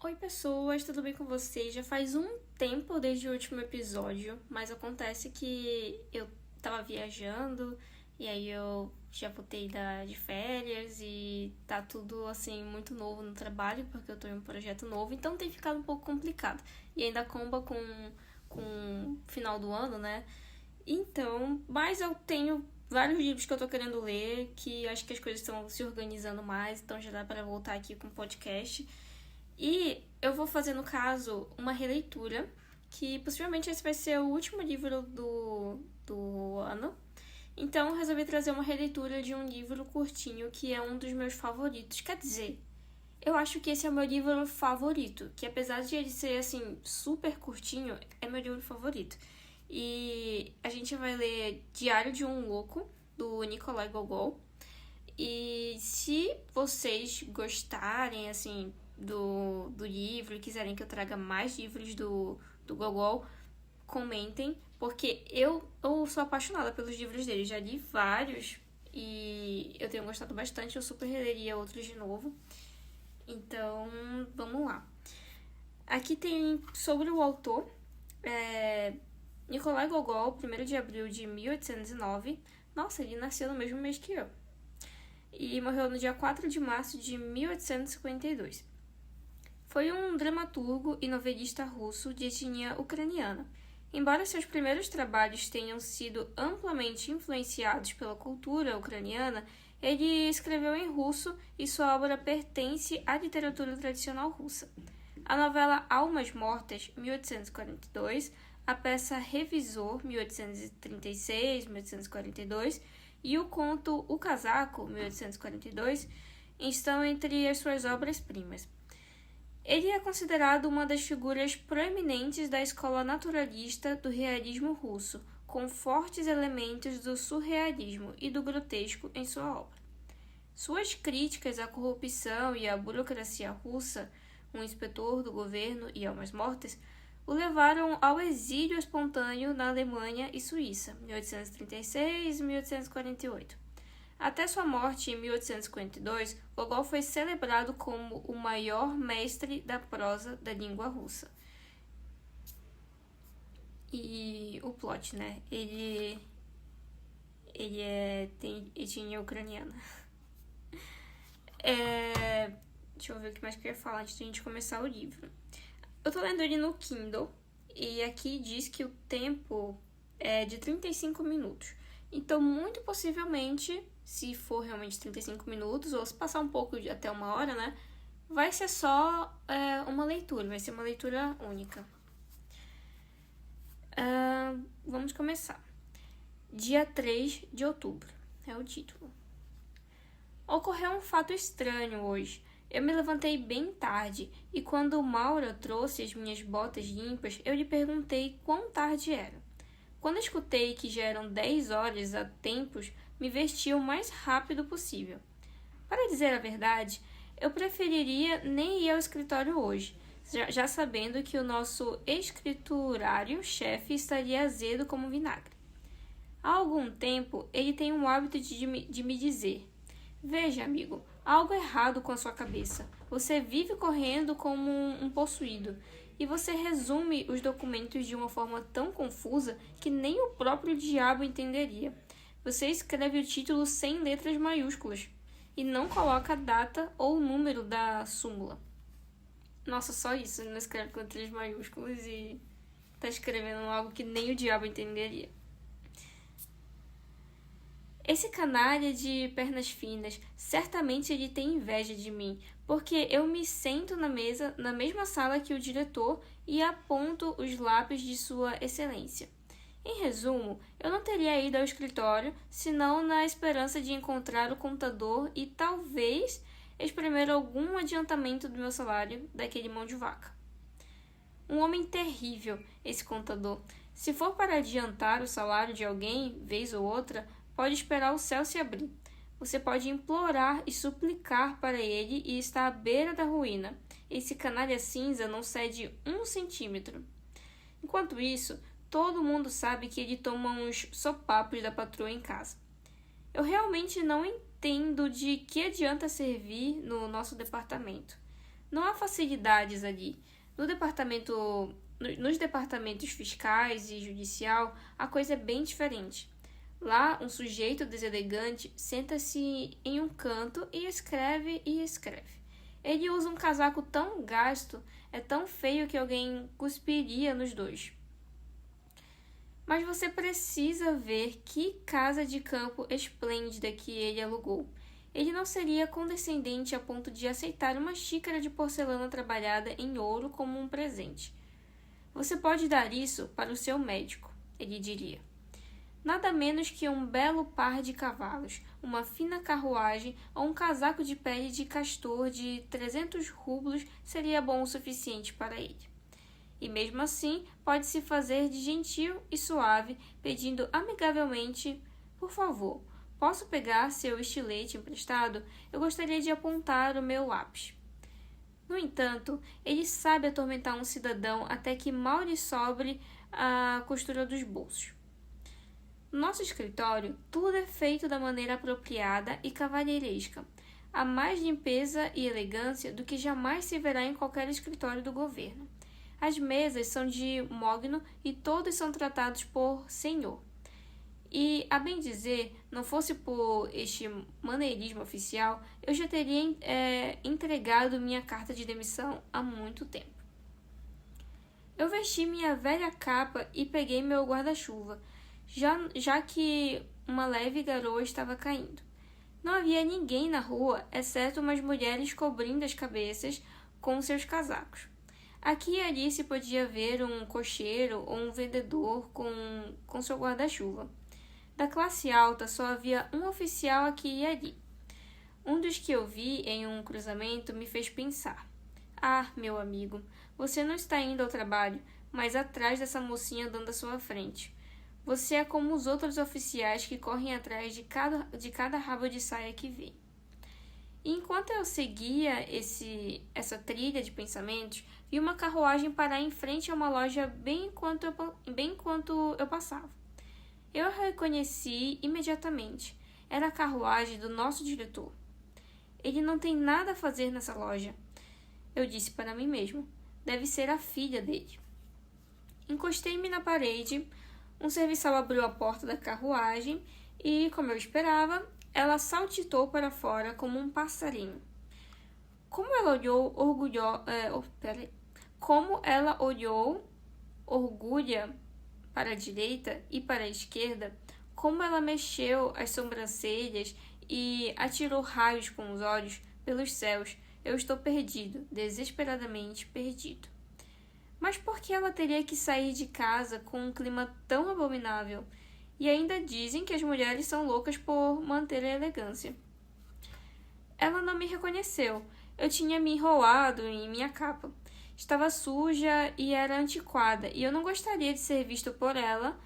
Oi pessoas, tudo bem com vocês? Já faz um tempo desde o último episódio, mas acontece que eu tava viajando e aí eu já voltei de férias e tá tudo assim muito novo no trabalho porque eu tô em um projeto novo, então tem ficado um pouco complicado. E ainda comba com o final do ano, né? Então, mas eu tenho vários livros que eu tô querendo ler, que acho que as coisas estão se organizando mais, então já dá pra voltar aqui com o podcast. E eu vou fazer, no caso, uma releitura, que possivelmente esse vai ser o último livro do ano. Então eu resolvi trazer uma releitura de um livro curtinho que é um dos meus favoritos. Quer dizer, eu acho que esse é o meu livro favorito, que apesar de ele ser assim super curtinho, é meu livro favorito. E a gente vai ler Diário de um Louco, do Nikolai Gogol. E se vocês gostarem, assim, do livro e quiserem que eu traga mais livros do Gogol, comentem, porque eu sou apaixonada pelos livros dele. Já li vários e eu tenho gostado bastante. Eu super releria outros de novo. Então, vamos lá. Aqui tem sobre o autor, Nikolai Gogol, 1º de abril de 1809. Nossa, ele nasceu no mesmo mês que eu. E morreu no dia 4 de março de 1852. Foi um dramaturgo e novelista russo de etnia ucraniana. Embora seus primeiros trabalhos tenham sido amplamente influenciados pela cultura ucraniana, ele escreveu em russo e sua obra pertence à literatura tradicional russa. A novela Almas Mortas, 1842, a peça Revisor, 1836-1842, e o conto O Casaco, 1842, estão entre as suas obras-primas. Ele é considerado uma das figuras proeminentes da escola naturalista do realismo russo, com fortes elementos do surrealismo e do grotesco em sua obra. Suas críticas à corrupção e à burocracia russa, Um Inspetor do Governo e Almas Mortas, o levaram ao exílio espontâneo na Alemanha e Suíça, 1836 e 1848. Até sua morte em 1852, Gogol foi celebrado como o maior mestre da prosa da língua russa. E o plot, né? Tem etnia ucraniana. Deixa eu ver o que mais que eu ia falar antes de a gente começar o livro. Eu tô lendo ele no Kindle e aqui diz que o tempo é de 35 minutos. Então, muito possivelmente, se for realmente 35 minutos, ou se passar um pouco de até 1 hora, né? Vai ser só uma leitura, vai ser uma leitura única. Vamos começar. Dia 3 de outubro é o título. Ocorreu um fato estranho hoje. Eu me levantei bem tarde e quando Maura trouxe as minhas botas limpas, eu lhe perguntei quão tarde era. Quando escutei que já eram 10 horas a tempos, me vesti o mais rápido possível. Para dizer a verdade, eu preferiria nem ir ao escritório hoje, já sabendo que o nosso escriturário-chefe estaria azedo como vinagre. Há algum tempo, ele tem o hábito de me dizer: veja, amigo, há algo errado com a sua cabeça. Você vive correndo como um possuído. E você resume os documentos de uma forma tão confusa que nem o próprio diabo entenderia. Você escreve o título sem letras maiúsculas e não coloca a data ou o número da súmula. Nossa, só isso, ele não escreve com letras maiúsculas e tá escrevendo algo que nem o diabo entenderia. Esse canalha de pernas finas, certamente ele tem inveja de mim, porque eu me sento na mesma sala que o diretor e aponto os lápis de sua excelência. Em resumo, eu não teria ido ao escritório, senão na esperança de encontrar o contador e talvez exprimir algum adiantamento do meu salário daquele mão de vaca. Um homem terrível, esse contador. Se for para adiantar o salário de alguém, vez ou outra, pode esperar o céu se abrir. Você pode implorar e suplicar para ele e está à beira da ruína. Esse canalha cinza não cede 1 centímetro. Enquanto isso, todo mundo sabe que ele toma uns sopapos da patroa em casa. Eu realmente não entendo de que adianta servir no nosso departamento. Não há facilidades ali. Nos departamentos fiscais e judicial, a coisa é bem diferente. Lá, um sujeito deselegante senta-se em um canto e escreve e escreve. Ele usa um casaco tão gasto, é tão feio que alguém cuspiria nos dois. Mas você precisa ver que casa de campo esplêndida que ele alugou. Ele não seria condescendente a ponto de aceitar uma xícara de porcelana trabalhada em ouro como um presente. Você pode dar isso para o seu médico, ele diria. Nada menos que um belo par de cavalos, uma fina carruagem ou um casaco de pele de castor de 300 rublos seria bom o suficiente para ele. E mesmo assim, pode-se fazer de gentil e suave, pedindo amigavelmente: por favor, posso pegar seu estilete emprestado? Eu gostaria de apontar o meu lápis. No entanto, ele sabe atormentar um cidadão até que mal lhe sobre a costura dos bolsos. No nosso escritório, tudo é feito da maneira apropriada e cavalheiresca. Há mais limpeza e elegância do que jamais se verá em qualquer escritório do governo. As mesas são de mogno e todos são tratados por senhor. E, a bem dizer, não fosse por este maneirismo oficial, eu já teria entregado minha carta de demissão há muito tempo. Eu vesti minha velha capa e peguei meu guarda-chuva, já que uma leve garoa estava caindo. Não havia ninguém na rua, exceto umas mulheres cobrindo as cabeças com seus casacos. Aqui e ali se podia ver um cocheiro ou um vendedor com seu guarda-chuva. Da classe alta só havia um oficial aqui e ali. Um dos que eu vi em um cruzamento me fez pensar. Ah, meu amigo, você não está indo ao trabalho, mas atrás dessa mocinha andando à sua frente. Você é como os outros oficiais que correm atrás de cada rabo de saia que vê. E enquanto eu seguia essa trilha de pensamentos, vi uma carruagem parar em frente a uma loja bem enquanto eu passava. Eu a reconheci imediatamente. Era a carruagem do nosso diretor. Ele não tem nada a fazer nessa loja. Eu disse para mim mesmo. Deve ser a filha dele. Encostei-me na parede. Um serviçal abriu a porta da carruagem e, como eu esperava, ela saltitou para fora como um passarinho. Como ela olhou orgulha para a direita e para a esquerda, como ela mexeu as sobrancelhas e atirou raios com os olhos pelos céus, eu estou perdido, desesperadamente perdido. Mas por que ela teria que sair de casa com um clima tão abominável? E ainda dizem que as mulheres são loucas por manter a elegância. Ela não me reconheceu. Eu tinha me enrolado em minha capa. Estava suja e era antiquada, e eu não gostaria de ser visto por ela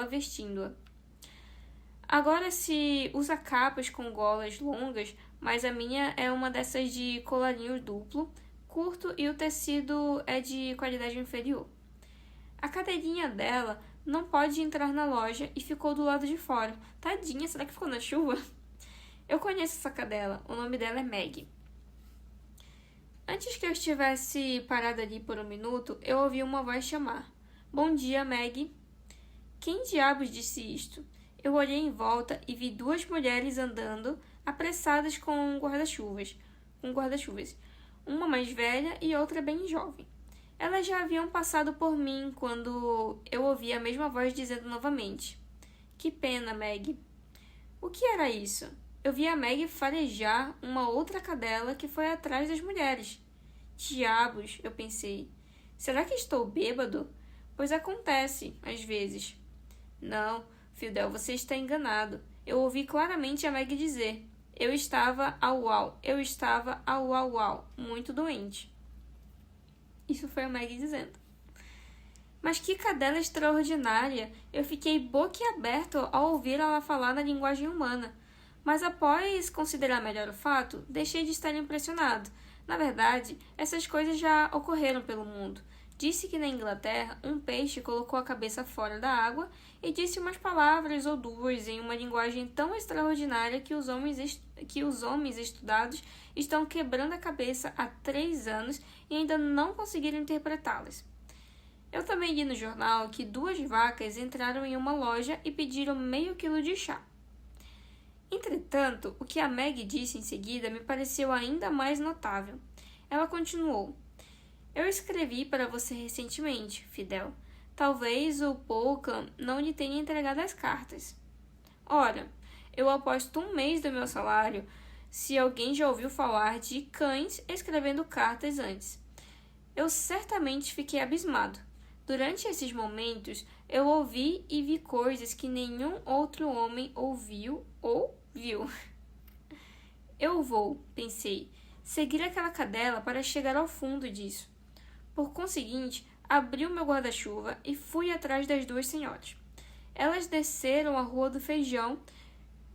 vestindo-a. Agora se usa capas com golas longas, mas a minha é uma dessas de colarinho duplo, curto, e o tecido é de qualidade inferior. A cadeirinha dela não pode entrar na loja e ficou do lado de fora. Tadinha, será que ficou na chuva? Eu conheço essa cadela, o nome dela é Maggie. Antes que eu estivesse parada ali por um minuto, eu ouvi uma voz chamar. Bom dia, Maggie. Quem diabos disse isto? Eu olhei em volta e vi duas mulheres andando, apressadas com guarda-chuvas. Uma mais velha e outra bem jovem. Elas já haviam passado por mim quando eu ouvi a mesma voz dizendo novamente. Que pena, Maggie. O que era isso? Eu vi a Maggie farejar uma outra cadela que foi atrás das mulheres. Diabos, eu pensei. Será que estou bêbado? Pois acontece, às vezes. Não, Fidel, você está enganado. Eu ouvi claramente a Maggie dizer. Eu estava muito doente. Isso foi a Maggie dizendo. Mas que cadela extraordinária! Eu fiquei boquiaberto ao ouvir ela falar na linguagem humana. Mas após considerar melhor o fato, deixei de estar impressionado. Na verdade, essas coisas já ocorreram pelo mundo. Disse que na Inglaterra um peixe colocou a cabeça fora da água e disse umas palavras ou duas em uma linguagem tão extraordinária que os homens que os homens estudados estão quebrando a cabeça há 3 anos e ainda não conseguiram interpretá-las. Eu também li no jornal que 2 vacas entraram em uma loja e pediram meio quilo de chá. Entretanto, o que a Meg disse em seguida me pareceu ainda mais notável. Ela continuou: eu escrevi para você recentemente, Fidel. Talvez o Polkan não lhe tenha entregado as cartas. Ora, eu aposto 1 mês do meu salário se alguém já ouviu falar de cães escrevendo cartas antes. Eu certamente fiquei abismado. Durante esses momentos, eu ouvi e vi coisas que nenhum outro homem ouviu ou viu. Eu vou, pensei, seguir aquela cadela para chegar ao fundo disso. Por conseguinte, abri o meu guarda-chuva e fui atrás das 2 senhoras. Elas desceram a Rua do Feijão,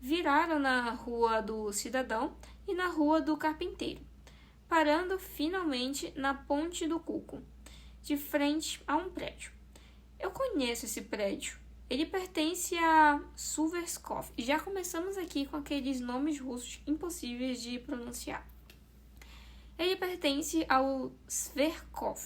viraram na Rua do Cidadão e na Rua do Carpinteiro, parando finalmente na Ponte do Cuco, de frente a um prédio. Eu conheço esse prédio. Ele pertence a Suverskov. Já começamos aqui com aqueles nomes russos impossíveis de pronunciar. Ele pertence ao Sverkov.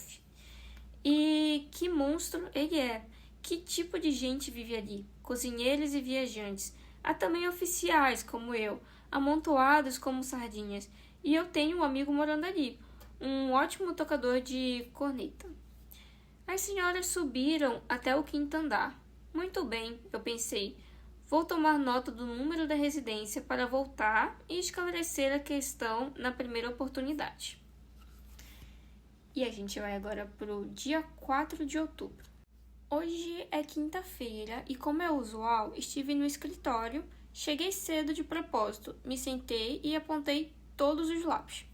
E que monstro ele é! Que tipo de gente vive ali? Cozinheiros e viajantes. Há também oficiais, como eu, amontoados como sardinhas. E eu tenho um amigo morando ali, um ótimo tocador de corneta. As senhoras subiram até o 5º andar. Muito bem, eu pensei. Vou tomar nota do número da residência para voltar e esclarecer a questão na primeira oportunidade. E a gente vai agora para o dia 4 de outubro. Hoje é quinta-feira e, como é usual, estive no escritório, cheguei cedo de propósito, me sentei e apontei todos os lápis.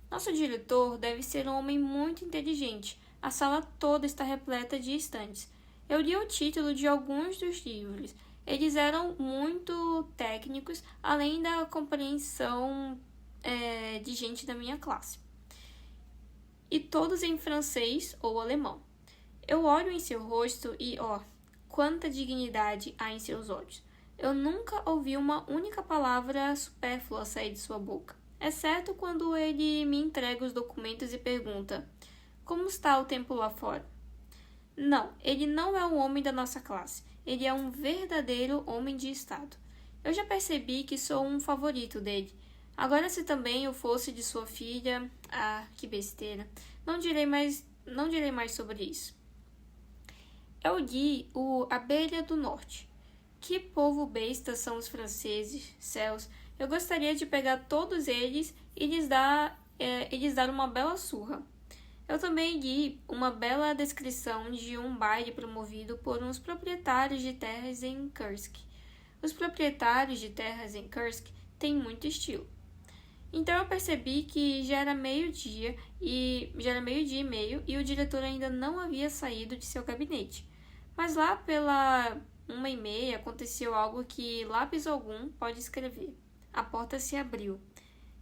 Nosso diretor deve ser um homem muito inteligente. A sala toda está repleta de estantes. Eu li o título de alguns dos livros. Eles eram muito técnicos, além da compreensão de gente da minha classe. E todos em francês ou alemão. Eu olho em seu rosto e, quanta dignidade há em seus olhos. Eu nunca ouvi uma única palavra supérflua sair de sua boca, exceto quando ele me entrega os documentos e pergunta: como está o tempo lá fora? Não, ele não é um homem da nossa classe. Ele é um verdadeiro homem de Estado. Eu já percebi que sou um favorito dele. Agora, se também eu fosse de sua filha... que besteira. Não direi mais sobre isso. Eu li o Abelha do Norte. Que povo besta são os franceses, céus. Eu gostaria de pegar todos eles e lhes dar uma bela surra. Eu também li uma bela descrição de um baile promovido por uns proprietários de terras em Kursk. Os proprietários de terras em Kursk têm muito estilo. Então eu percebi que já era meio-dia e meio e o diretor ainda não havia saído de seu gabinete. Mas lá pela 1h30 aconteceu algo que lápis algum pode escrever. A porta se abriu.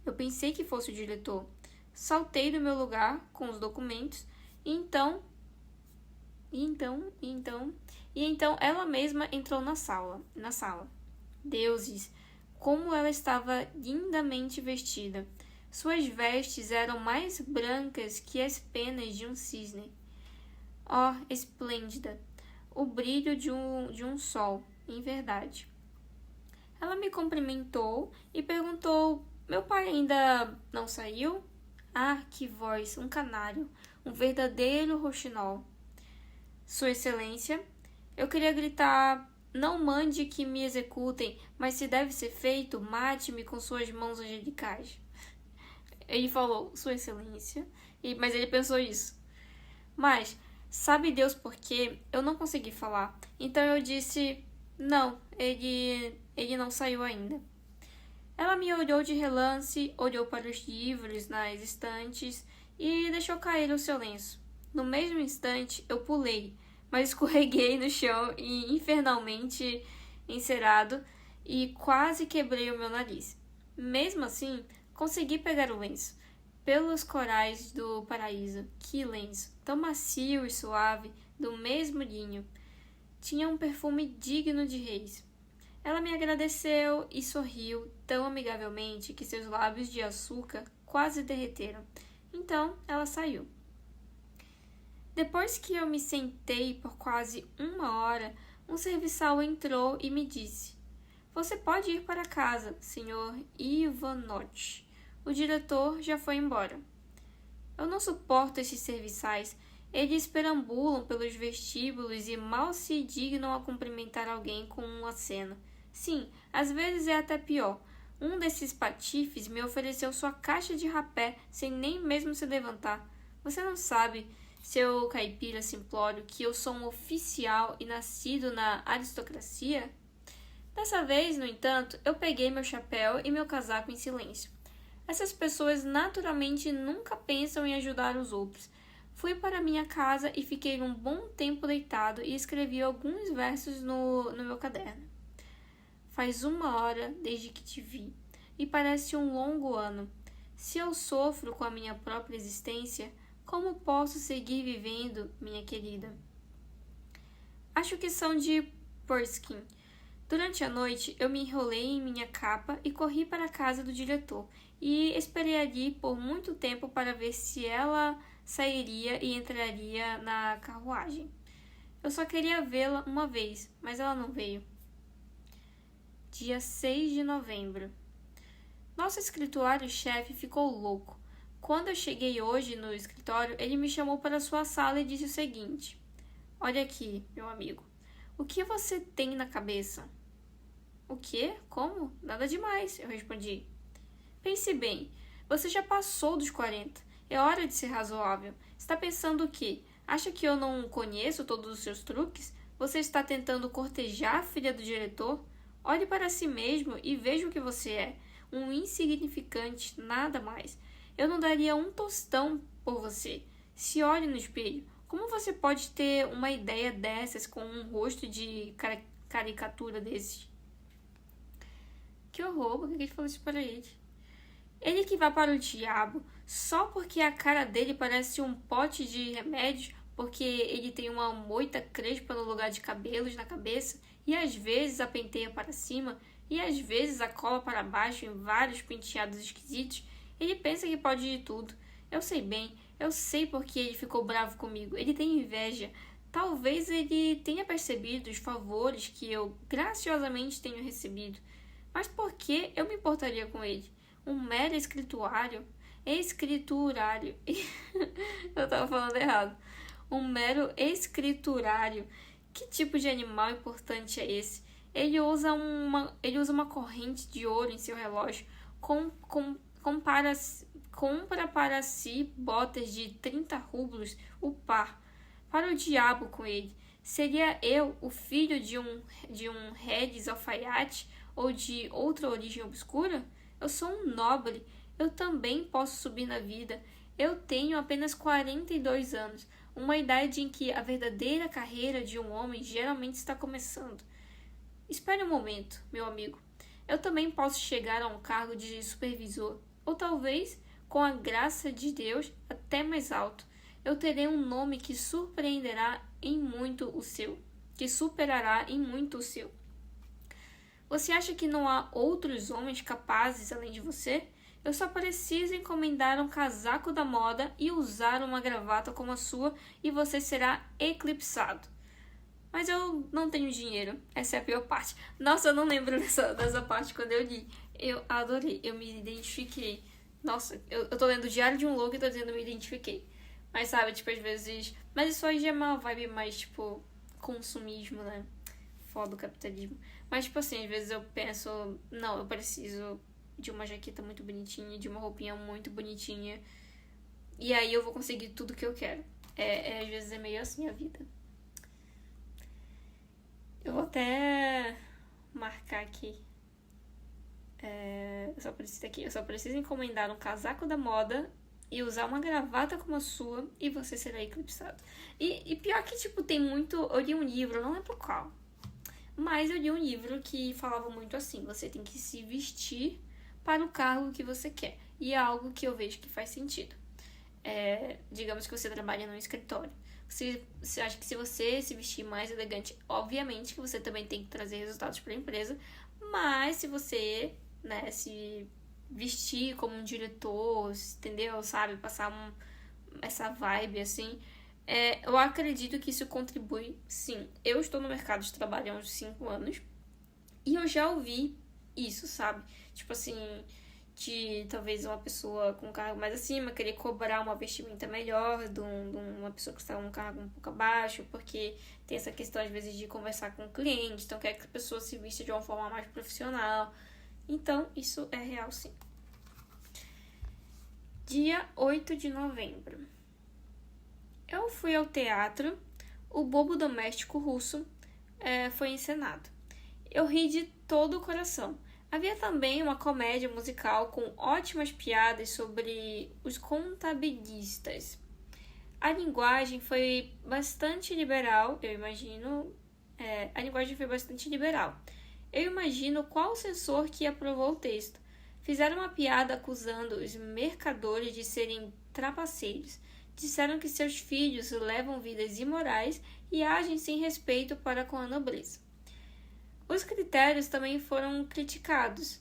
Eu pensei que fosse o diretor. Saltei do meu lugar com os documentos e então ela mesma entrou na sala. Deuses, como ela estava lindamente vestida. Suas vestes eram mais brancas que as penas de um cisne. Esplêndida! O brilho de um sol, em verdade. Ela me cumprimentou e perguntou: meu pai ainda não saiu? Que voz, um canário, um verdadeiro rouxinol. Sua Excelência, eu queria gritar: não mande que me executem, mas se deve ser feito, mate-me com suas mãos angelicais. Ele falou, Sua Excelência, mas ele pensou isso. Mas, sabe Deus por quê? Eu não consegui falar. Então eu disse, não, ele não saiu ainda. Ela me olhou de relance, olhou para os livros nas estantes e deixou cair o seu lenço. No mesmo instante, eu pulei, mas escorreguei no chão e infernalmente encerado e quase quebrei o meu nariz. Mesmo assim, consegui pegar o lenço. Pelos corais do paraíso, que lenço, tão macio e suave, do mesmo linho. Tinha um perfume digno de reis. Ela me agradeceu e sorriu tão amigavelmente que seus lábios de açúcar quase derreteram. Então, ela saiu. Depois que eu me sentei por quase 1 hora, um serviçal entrou e me disse: "Você pode ir para casa, Sr. Ivanov. O diretor já foi embora." Eu não suporto esses serviçais. Eles perambulam pelos vestíbulos e mal se dignam a cumprimentar alguém com um aceno. Sim, às vezes é até pior. Um desses patifes me ofereceu sua caixa de rapé sem nem mesmo se levantar. Você não sabe, seu caipira simplório, que eu sou um oficial e nascido na aristocracia? Dessa vez, no entanto, eu peguei meu chapéu e meu casaco em silêncio. Essas pessoas naturalmente nunca pensam em ajudar os outros. Fui para minha casa e fiquei um bom tempo deitado e escrevi alguns versos no meu caderno. Faz 1 hora desde que te vi, e parece um longo ano. Se eu sofro com a minha própria existência, como posso seguir vivendo, minha querida? Acho que são de Pushkin. Durante a noite, eu me enrolei em minha capa e corri para a casa do diretor, e esperei ali por muito tempo para ver se ela sairia e entraria na carruagem. Eu só queria vê-la uma vez, mas ela não veio. Dia 6 de novembro. Nosso escriturário-chefe ficou louco. Quando eu cheguei hoje no escritório, ele me chamou para sua sala e disse o seguinte: "Olha aqui, meu amigo. O que você tem na cabeça?" "O quê? Como? Nada demais", eu respondi. "Pense bem. Você já passou dos 40. É hora de ser razoável. Está pensando o quê? Acha que eu não conheço todos os seus truques? Você está tentando cortejar a filha do diretor? Olhe para si mesmo e veja o que você é. Um insignificante, nada mais. Eu não daria um tostão por você. Se olhe no espelho. Como você pode ter uma ideia dessas com um rosto de caricatura desses?" Que horror, por que ele falou isso para ele? Ele que vá para o diabo, só porque a cara dele parece um pote de remédios, porque ele tem uma moita crespa no lugar de cabelos na cabeça, e às vezes a penteia para cima, e às vezes a cola para baixo em vários penteados esquisitos. Ele pensa que pode de tudo. Eu sei bem, eu sei porque ele ficou bravo comigo. Ele tem inveja. Talvez ele tenha percebido os favores que eu graciosamente tenho recebido. Mas por que eu me importaria com ele? Um mero escriturário? Escriturário. Eu tava falando errado. Um mero escriturário. Que tipo de animal importante é esse? Ele usa uma corrente de ouro em seu relógio. Compra para si botas de 30 rublos o par. Para o diabo com ele. Seria eu o filho de um Redis alfaiate ou de outra origem obscura? Eu sou um nobre. Eu também posso subir na vida. Eu tenho apenas 42 anos, uma idade em que a verdadeira carreira de um homem geralmente está começando. Espere um momento, meu amigo. Eu também posso chegar a um cargo de supervisor, ou talvez, com a graça de Deus, até mais alto. Eu terei um nome que surpreenderá em muito o seu, que superará em muito o seu. Você acha que não há outros homens capazes além de você? Eu só preciso encomendar um casaco da moda e usar uma gravata como a sua e você será eclipsado. Mas eu não tenho dinheiro. Essa é a pior parte. Nossa, eu não lembro dessa parte quando eu li. Eu adorei. Eu me identifiquei. Nossa, eu tô lendo o Diário de um Louco e tô dizendo me identifiquei. Mas sabe, tipo, às vezes... Mas isso aí já é uma vibe mais, tipo, consumismo, né? Foda o capitalismo. Mas, tipo assim, às vezes eu penso... Não, eu preciso de uma jaqueta muito bonitinha, de uma roupinha muito bonitinha. E aí eu vou conseguir tudo que eu quero. Às vezes é meio assim a vida. Eu vou até marcar aqui. Eu só preciso encomendar um casaco da moda e usar uma gravata como a sua e você será eclipsado. E pior que, tipo, tem muito... Eu li um livro, não lembro qual. Mas eu li um livro que falava muito assim. Você tem que se vestir para o cargo que você quer. E é algo que eu vejo que faz sentido. Digamos que você trabalha num escritório. Acho que se você se vestir mais elegante, obviamente que você também tem que trazer resultados para a empresa, mas se você, né, se vestir como um diretor, entendeu? Sabe? Passar essa vibe assim. Eu acredito que isso contribui, sim. Eu estou no mercado de trabalho há uns 5 anos e eu já ouvi isso, sabe? Tipo assim, de talvez uma pessoa com um cargo mais acima querer cobrar uma vestimenta melhor de uma pessoa que está um cargo um pouco abaixo, porque tem essa questão, às vezes, de conversar com o cliente, então quer que a pessoa se vista de uma forma mais profissional. Então, isso é real, sim. Dia 8 de novembro. Eu fui ao teatro, O Bobo Doméstico Russo foi encenado. Eu ri de todo o coração. Havia também uma comédia musical com ótimas piadas sobre os contabilistas. A linguagem foi bastante liberal, eu imagino. A linguagem foi bastante liberal. Eu imagino qual censor que aprovou o texto. Fizeram uma piada acusando os mercadores de serem trapaceiros. Disseram que seus filhos levam vidas imorais e agem sem respeito para com a nobreza. Os critérios também foram criticados.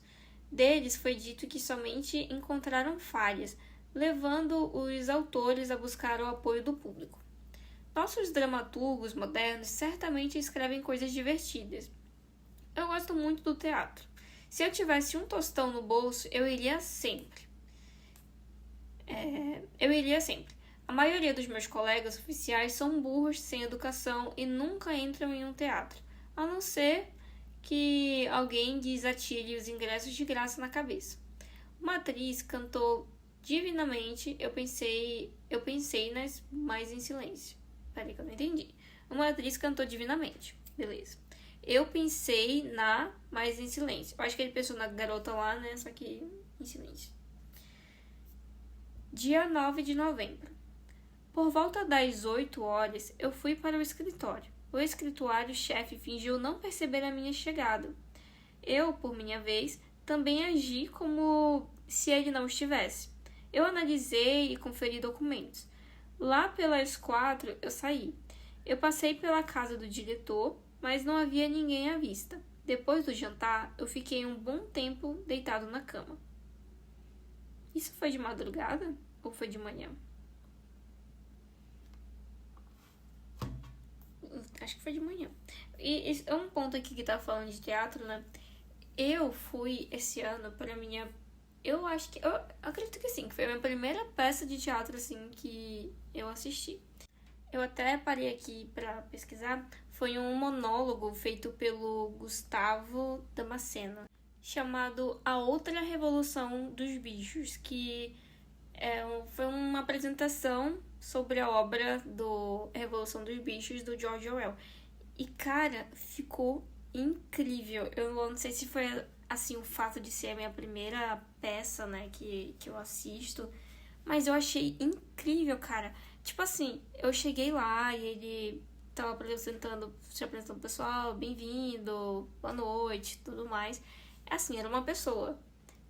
Deles foi dito que somente encontraram falhas, levando os autores a buscar o apoio do público. Nossos dramaturgos modernos certamente escrevem coisas divertidas. Eu gosto muito do teatro. Se eu tivesse um tostão no bolso, eu iria sempre. A maioria dos meus colegas oficiais são burros sem educação e nunca entram em um teatro, a não ser que alguém lhes atire os ingressos de graça na cabeça. Uma atriz cantou divinamente, eu pensei mas em silêncio. Peraí que eu não entendi. Uma atriz cantou divinamente, beleza. Eu pensei mas em silêncio. Eu acho que ele pensou na garota lá, né, só que em silêncio. Dia 9 de novembro. Por volta das 8 horas, eu fui para o escritório. O escrituário-chefe fingiu não perceber a minha chegada. Eu, por minha vez, também agi como se ele não estivesse. Eu analisei e conferi documentos. Lá pelas 4, eu saí. Eu passei pela casa do diretor, mas não havia ninguém à vista. Depois do jantar, eu fiquei um bom tempo deitado na cama. Isso foi de madrugada ou foi de manhã? Acho que foi de manhã. E é um ponto aqui que tá falando de teatro, né? Eu fui esse ano pra minha... Eu acredito que sim, que foi a minha primeira peça de teatro, assim, que eu assisti. Eu até parei aqui pra pesquisar. Foi um monólogo feito pelo Gustavo Damasceno, chamado A Outra Revolução dos Bichos, que foi uma apresentação sobre a obra do Revolução dos Bichos, do George Orwell. E, cara, ficou incrível. Eu não sei se foi, assim, o fato de ser a minha primeira peça, né, que eu assisto, mas eu achei incrível, cara. Tipo assim, eu cheguei lá e ele tava se apresentando o pessoal, bem-vindo, boa noite, tudo mais. Assim, era uma pessoa.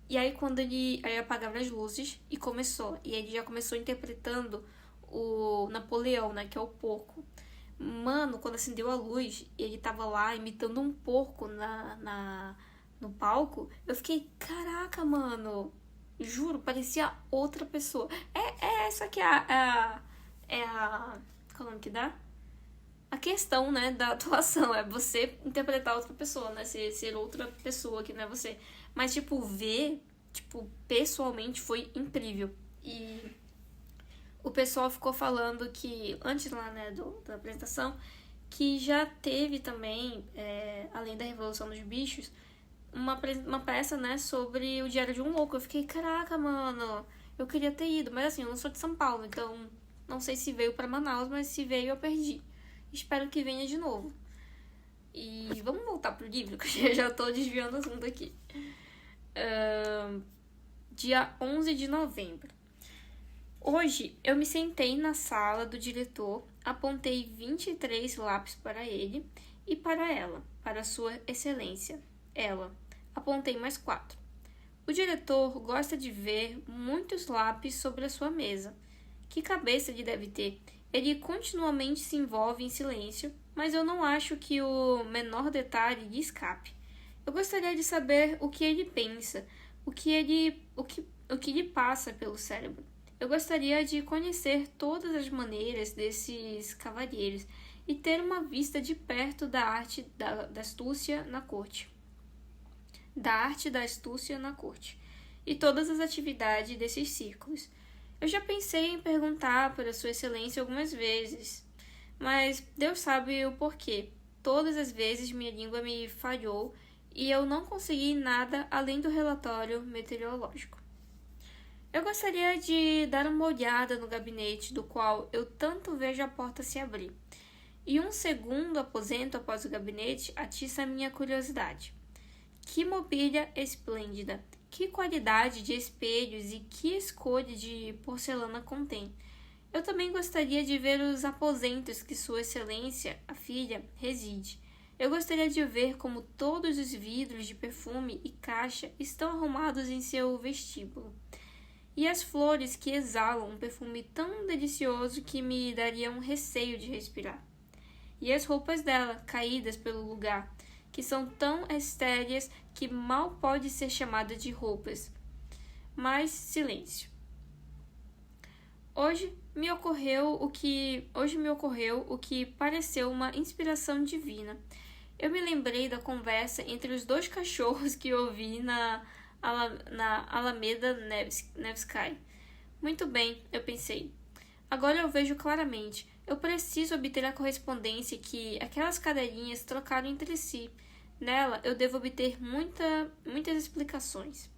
E aí quando aí apagava as luzes e começou. E ele já começou interpretando o Napoleão, né, que é o porco. Mano, quando acendeu a luz, ele tava lá imitando um porco no palco. Eu fiquei, caraca, mano. Juro, parecia outra pessoa. Essa que é a qual é o nome que dá? A questão, né, da atuação. É você interpretar outra pessoa, né? Ser outra pessoa que não é você. Mas, ver, pessoalmente foi incrível. E o pessoal ficou falando que, antes lá, né, da apresentação, que já teve também, além da Revolução dos Bichos, uma peça, né, sobre o Diário de um Louco. Eu fiquei, caraca, mano, eu queria ter ido. Mas assim, eu não sou de São Paulo, então não sei se veio pra Manaus, mas se veio eu perdi. Espero que venha de novo. E vamos voltar pro livro, que eu já tô desviando o assunto aqui. Dia 11 de novembro. Hoje eu me sentei na sala do diretor, apontei 23 lápis para ele e para ela, para sua excelência. Ela. Apontei mais 4. O diretor gosta de ver muitos lápis sobre a sua mesa. Que cabeça ele deve ter? Ele continuamente se envolve em silêncio, mas eu não acho que o menor detalhe lhe escape. Eu gostaria de saber o que ele pensa, o que lhe passa pelo cérebro. Eu gostaria de conhecer todas as maneiras desses cavalheiros e ter uma vista de perto da arte da astúcia na corte. Da arte da astúcia na corte. E todas as atividades desses círculos. Eu já pensei em perguntar para Sua Excelência algumas vezes, mas Deus sabe o porquê. Todas as vezes minha língua me falhou e eu não consegui nada além do relatório meteorológico. Eu gostaria de dar uma olhada no gabinete do qual eu tanto vejo a porta se abrir. E um segundo aposento após o gabinete atiça a minha curiosidade. Que mobília esplêndida! Que qualidade de espelhos e que escolha de porcelana contém. Eu também gostaria de ver os aposentos que Sua Excelência, a filha, reside. Eu gostaria de ver como todos os vidros de perfume e caixa estão arrumados em seu vestíbulo. E as flores que exalam um perfume tão delicioso que me daria um receio de respirar. E as roupas dela, caídas pelo lugar, que são tão estéreis que mal pode ser chamada de roupas. Mas silêncio. Hoje me ocorreu o que pareceu uma inspiração divina. Eu me lembrei da conversa entre os dois cachorros que ouvi na Alameda Nevsky. Muito bem, eu pensei. Agora eu vejo claramente. Eu preciso obter a correspondência que aquelas cadelinhas trocaram entre si. Nela, eu devo obter muitas explicações.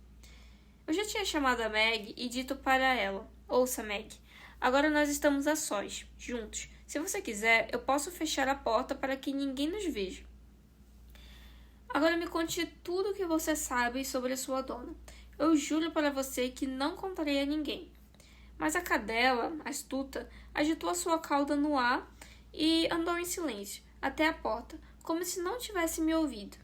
Eu já tinha chamado a Meg e dito para ela: Ouça, Meg, agora nós estamos a sós, juntos. Se você quiser, eu posso fechar a porta para que ninguém nos veja. Agora me conte tudo o que você sabe sobre a sua dona. Eu juro para você que não contarei a ninguém. Mas a cadela, astuta, agitou a sua cauda no ar e andou em silêncio até a porta, como se não tivesse me ouvido.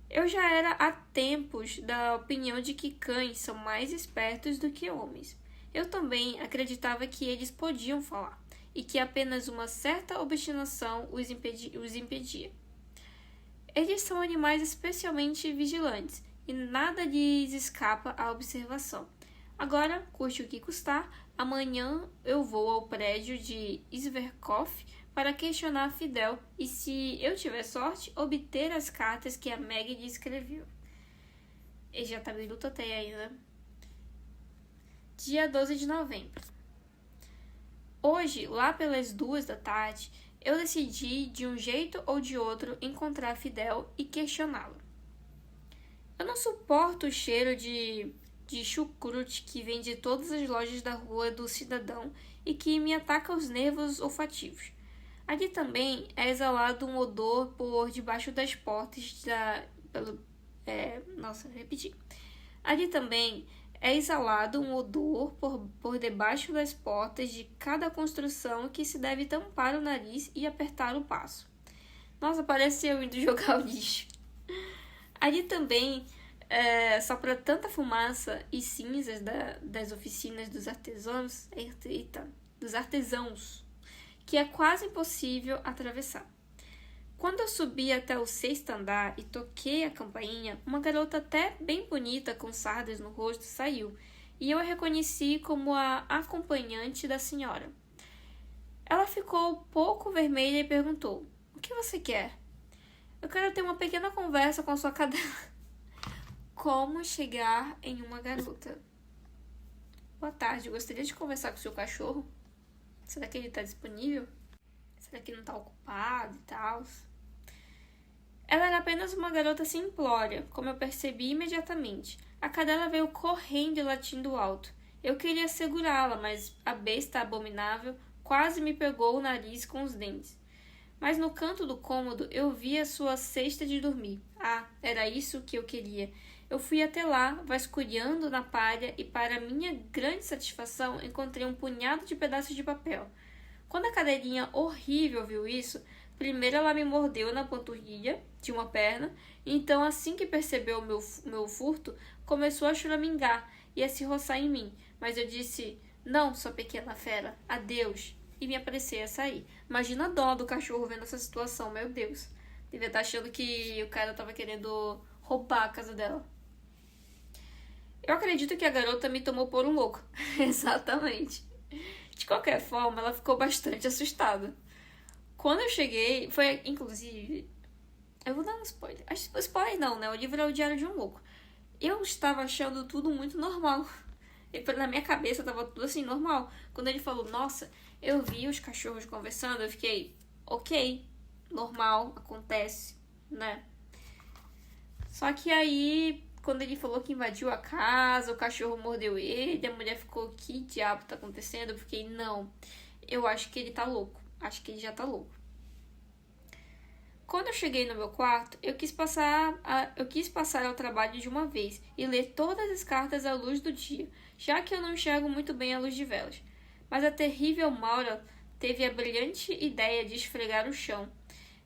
Eu já era há tempos da opinião de que cães são mais espertos do que homens. Eu também acreditava que eles podiam falar e que apenas uma certa obstinação os impedia. Eles são animais especialmente vigilantes e nada lhes escapa à observação. Agora, custe o que custar, amanhã eu vou ao prédio de Zverkov para questionar Fidel e, se eu tiver sorte, obter as cartas que a Meg lhe escreveu. E já tá me lutotei ainda. Dia 12 de novembro. Hoje, lá pelas 2 da tarde, eu decidi, de um jeito ou de outro, encontrar Fidel e questioná-lo. Eu não suporto o cheiro de chucrute que vem de todas as lojas da Rua do Cidadão e que me ataca os nervos olfativos. Ali também é exalado um odor por debaixo das portas Ali também é exalado um odor por debaixo das portas de cada construção que se deve tampar o nariz e apertar o passo. Nossa, parece eu indo jogar o lixo. Ali também sopra tanta fumaça e cinzas das oficinas dos artesãos, que é quase impossível atravessar. Quando eu subi até o 6º andar e toquei a campainha, uma garota até bem bonita com sardas no rosto saiu, e eu a reconheci como a acompanhante da senhora. Ela ficou pouco vermelha e perguntou: "O que você quer?" "Eu quero ter uma pequena conversa com sua cadela." Como chegar em uma garota? "Boa tarde, gostaria de conversar com seu cachorro. Será que ele está disponível? Será que não está ocupado e tal?" Ela era apenas uma garota simplória, como eu percebi imediatamente. A cadela veio correndo e latindo alto. Eu queria segurá-la, mas a besta abominável quase me pegou o nariz com os dentes. Mas no canto do cômodo eu vi a sua cesta de dormir. Ah, era isso que eu queria. Eu fui até lá, vasculhando na palha, e para minha grande satisfação encontrei um punhado de pedaços de papel. Quando a cadelinha horrível viu isso, primeiro ela me mordeu na panturrilha de uma perna, e então, assim que percebeu o meu furto, começou a choramingar e a se roçar em mim. Mas eu disse: "Não, sua pequena fera, adeus." e me apressei a sair. Imagina a dó do cachorro vendo essa situação, meu Deus. Devia estar achando que o cara tava querendo roubar a casa dela. Eu acredito que a garota me tomou por um louco. Exatamente. De qualquer forma, ela ficou bastante assustada. Quando eu cheguei, foi inclusive... Eu vou dar um spoiler. Spoiler não, né? O livro é o Diário de um Louco. Eu estava achando tudo muito normal. Na minha cabeça tava tudo assim, normal. Quando ele falou, nossa, eu vi os cachorros conversando, eu fiquei, ok, normal, acontece, né? Só que aí, quando ele falou que invadiu a casa, o cachorro mordeu ele, a mulher ficou, que diabo tá acontecendo? Eu fiquei, não, eu acho que ele tá louco. Acho que ele já tá louco. Quando eu cheguei no meu quarto, eu quis passar ao trabalho de uma vez e ler todas as cartas à luz do dia, já que eu não enxergo muito bem à luz de velas. Mas a terrível Maura teve a brilhante ideia de esfregar o chão.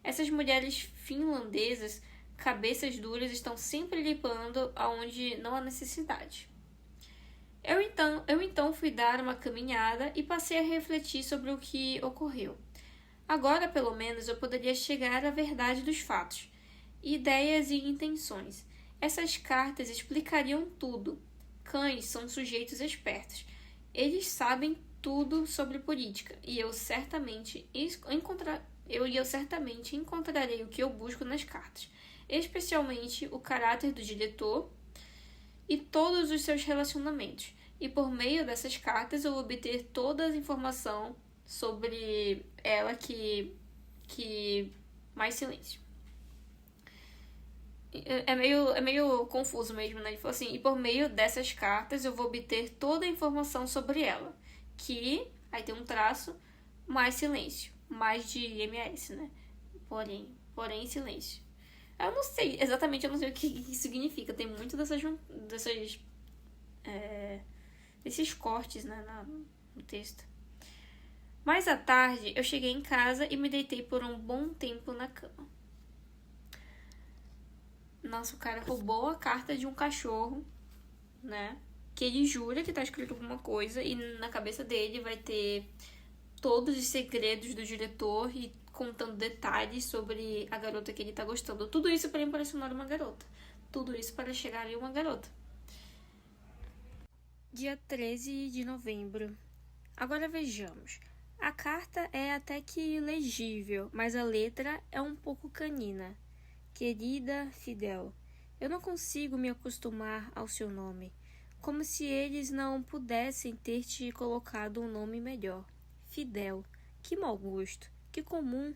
Essas mulheres finlandesas, cabeças duras, estão sempre limpando aonde não há necessidade. Eu então fui dar uma caminhada e passei a refletir sobre o que ocorreu. Agora, pelo menos, eu poderia chegar à verdade dos fatos, ideias e intenções. Essas cartas explicariam tudo. Cães são sujeitos espertos. Eles sabem tudo sobre política e eu certamente encontrarei o que eu busco nas cartas, especialmente o caráter do diretor e todos os seus relacionamentos. E por meio dessas cartas eu vou obter toda a informação sobre ela que mais silêncio. É meio confuso mesmo, né? Ele falou assim, e por meio dessas cartas eu vou obter toda a informação sobre ela. Que, aí tem um traço, mais silêncio. Mais de MS, né? Porém silêncio. Eu não sei, exatamente eu não sei o que isso significa. Tem muito desses cortes, né, no texto. Mais à tarde, eu cheguei em casa e me deitei por um bom tempo na cama. Nossa, o cara roubou a carta de um cachorro, né? Que ele jura que tá escrito alguma coisa e na cabeça dele vai ter todos os segredos do diretor e contando detalhes sobre a garota que ele tá gostando. Tudo isso para impressionar uma garota. Tudo isso para chegar em uma garota. Dia 13 de novembro. Agora vejamos. A carta é até que legível, mas a letra é um pouco canina. Querida Fidel, eu não consigo me acostumar ao seu nome, como se eles não pudessem ter te colocado um nome melhor. Fidel, que mau gosto, que comum.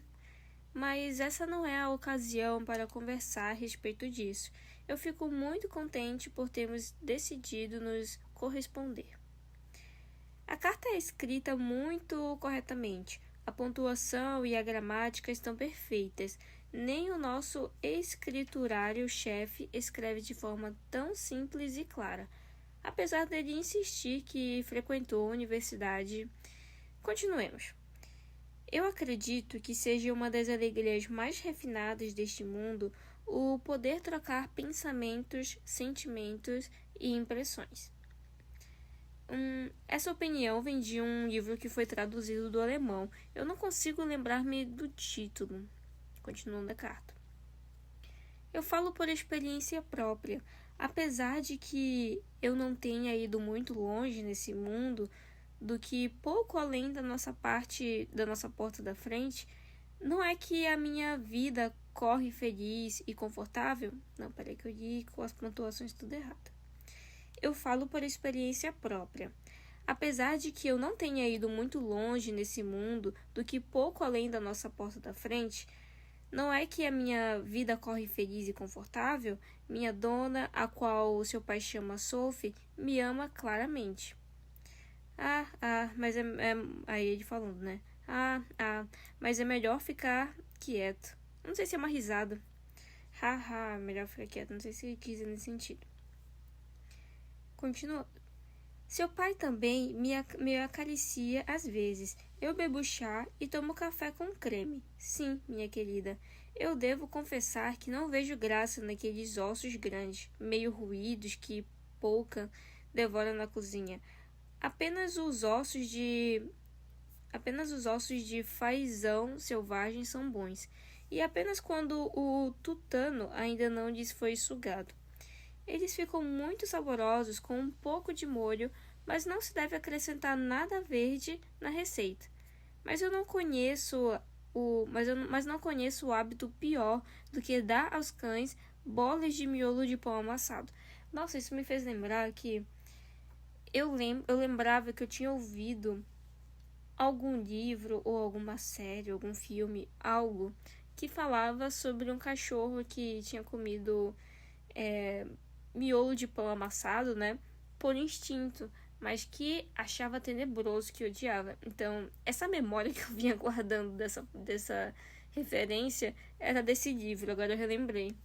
Mas essa não é a ocasião para conversar a respeito disso. Eu fico muito contente por termos decidido nos corresponder. A carta é escrita muito corretamente. A pontuação e a gramática estão perfeitas. Nem o nosso escriturário-chefe escreve de forma tão simples e clara. Apesar dele insistir que frequentou a universidade. Continuemos. Eu acredito que seja uma das alegrias mais refinadas deste mundo o poder trocar pensamentos, sentimentos e impressões. Essa opinião vem de um livro que foi traduzido do alemão. Eu não consigo lembrar-me do título. Continuando a carta. Eu falo por experiência própria. Apesar de que eu não tenha ido muito longe nesse mundo, do que pouco além da nossa porta da frente, não é que a minha vida corre feliz e confortável. Não, peraí que eu li com as pontuações tudo errado. Eu falo por experiência própria. Apesar de que eu não tenha ido muito longe nesse mundo, do que pouco além da nossa porta da frente, não é que a minha vida corre feliz e confortável. Minha dona, a qual o seu pai chama Sophie, me ama claramente. Mas aí ele falando, né? Mas é melhor ficar quieto. Não sei se é uma risada. Melhor ficar quieto. Não sei se ele quis nesse sentido. Continuando. Seu pai também me acaricia às vezes. Eu bebo chá e tomo café com creme. Sim, minha querida. Eu devo confessar que não vejo graça naqueles ossos grandes, meio ruídos que Pouca devora na cozinha. Apenas os ossos de apenas os ossos de fazão selvagem são bons, e apenas quando o tutano ainda não lhes foi sugado. Eles ficam muito saborosos com um pouco de molho, mas não se deve acrescentar nada verde na receita. Mas eu não conheço mas não conheço o hábito pior do que dar aos cães bolas de miolo de pão amassado. Nossa, isso me fez lembrar que eu lembrava que eu tinha ouvido algum livro ou alguma série, algum filme, algo que falava sobre um cachorro que tinha comido miolo de pão amassado, né, por instinto, mas que achava tenebroso, que odiava. Então, essa memória que eu vinha guardando dessa referência era desse livro, agora eu relembrei.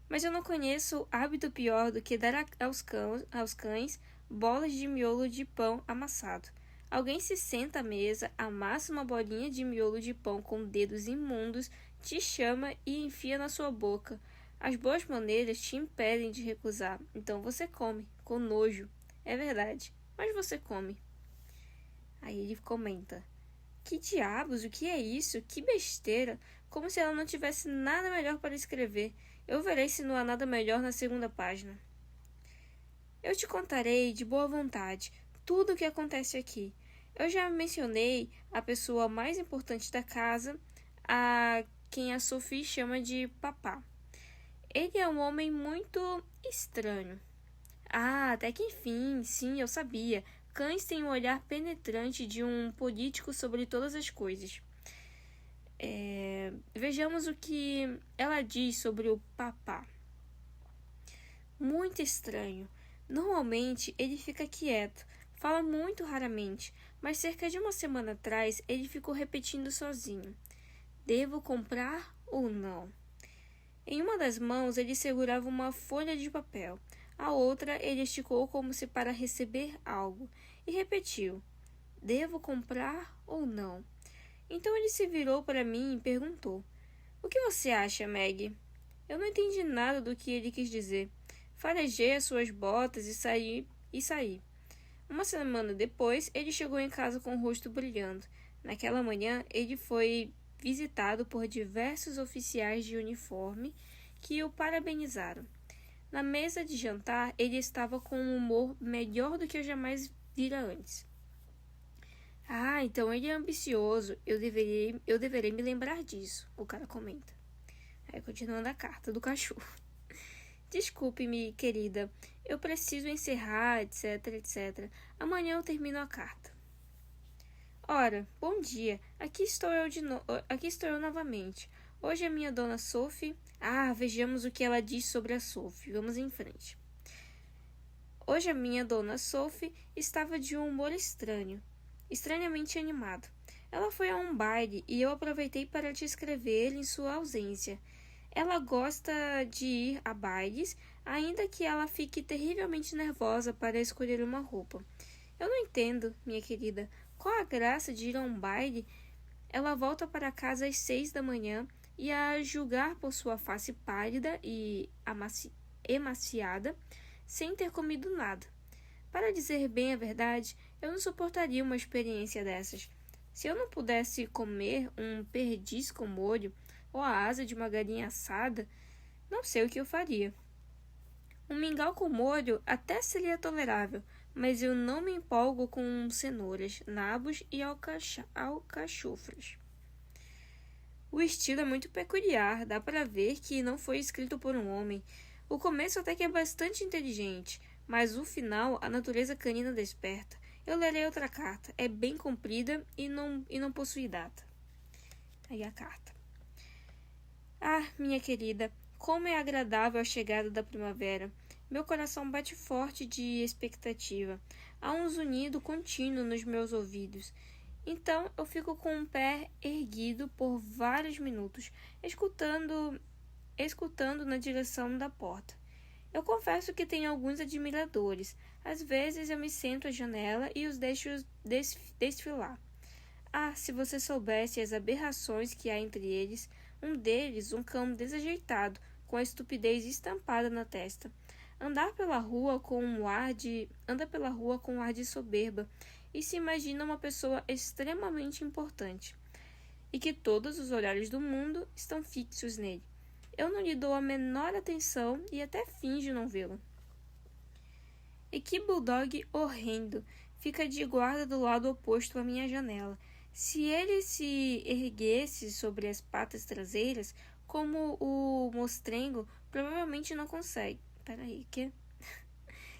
Mas eu não conheço hábito pior do que dar aos cães bolas de miolo de pão amassado. Alguém se senta à mesa, amassa uma bolinha de miolo de pão com dedos imundos, te chama e enfia na sua boca. As boas maneiras te impedem de recusar, então você come, com nojo. É verdade, mas você come. Aí ele comenta: que diabos, o que é isso? Que besteira! Como se ela não tivesse nada melhor para escrever. Eu verei se não há nada melhor na segunda página. Eu te contarei de boa vontade tudo o que acontece aqui. Eu já mencionei a pessoa mais importante da casa, a quem a Sophie chama de papá. Ele é um homem muito estranho. Ah, até que enfim, sim, eu sabia. Cães têm um olhar penetrante de um político sobre todas as coisas. Vejamos o que ela diz sobre o papá. Muito estranho. Normalmente ele fica quieto, fala muito raramente, mas cerca de uma semana atrás ele ficou repetindo sozinho: devo comprar ou não? Em uma das mãos ele segurava uma folha de papel, a outra ele esticou como se para receber algo, e repetiu: devo comprar ou não? Então ele se virou para mim e perguntou: o que você acha, Meg? Eu não entendi nada do que ele quis dizer. Farejei as suas botas e saí. Uma semana depois, ele chegou em casa com o rosto brilhando. Naquela manhã, ele foi visitado por diversos oficiais de uniforme que o parabenizaram. Na mesa de jantar, ele estava com um humor melhor do que eu jamais vira antes. Ah, então ele é ambicioso. Eu deverei me lembrar disso, o cara comenta. Aí, continuando a carta do cachorro. Desculpe-me, querida. Eu preciso encerrar, etc, etc. Amanhã eu termino a carta. Ora, bom dia. Aqui estou eu novamente. Hoje a minha dona Sophie... Ah, vejamos o que ela diz sobre a Sophie. Vamos em frente. Hoje a minha dona Sophie estava de um humor estranho, estranhamente animado. Ela foi a um baile e eu aproveitei para te escrever em sua ausência. Ela gosta de ir a bailes, ainda que ela fique terrivelmente nervosa para escolher uma roupa. Eu não entendo, minha querida, qual a graça de ir a um baile? Ela volta para casa às 6 da manhã e, a julgar por sua face pálida e emaciada, sem ter comido nada. Para dizer bem a verdade, eu não suportaria uma experiência dessas. Se eu não pudesse comer um perdiz com molho ou a asa de uma galinha assada, não sei o que eu faria. Um mingau com molho até seria tolerável, mas eu não me empolgo com cenouras, nabos e alcachofras. O estilo é muito peculiar, dá para ver que não foi escrito por um homem. O começo até que é bastante inteligente, mas o final a natureza canina desperta. Eu lerei outra carta, é bem comprida e não possui data. Aí a carta. Ah, minha querida, como é agradável a chegada da primavera. Meu coração bate forte de expectativa. Há um zunido contínuo nos meus ouvidos. Então eu fico com o pé erguido por vários minutos, escutando na direção da porta. Eu confesso que tenho alguns admiradores. Às vezes eu me sento à janela e os deixo desfilar. Ah, se você soubesse as aberrações que há entre eles. Um deles, um cão desajeitado, com a estupidez estampada na testa. anda pela rua com um ar de soberba e se imagina uma pessoa extremamente importante e que todos os olhares do mundo estão fixos nele. Eu não lhe dou a menor atenção e até finjo não vê-lo. E que bulldog horrendo! Fica de guarda do lado oposto à minha janela. Se ele se erguesse sobre as patas traseiras, como o mostrengo, provavelmente não consegue. Peraí, que?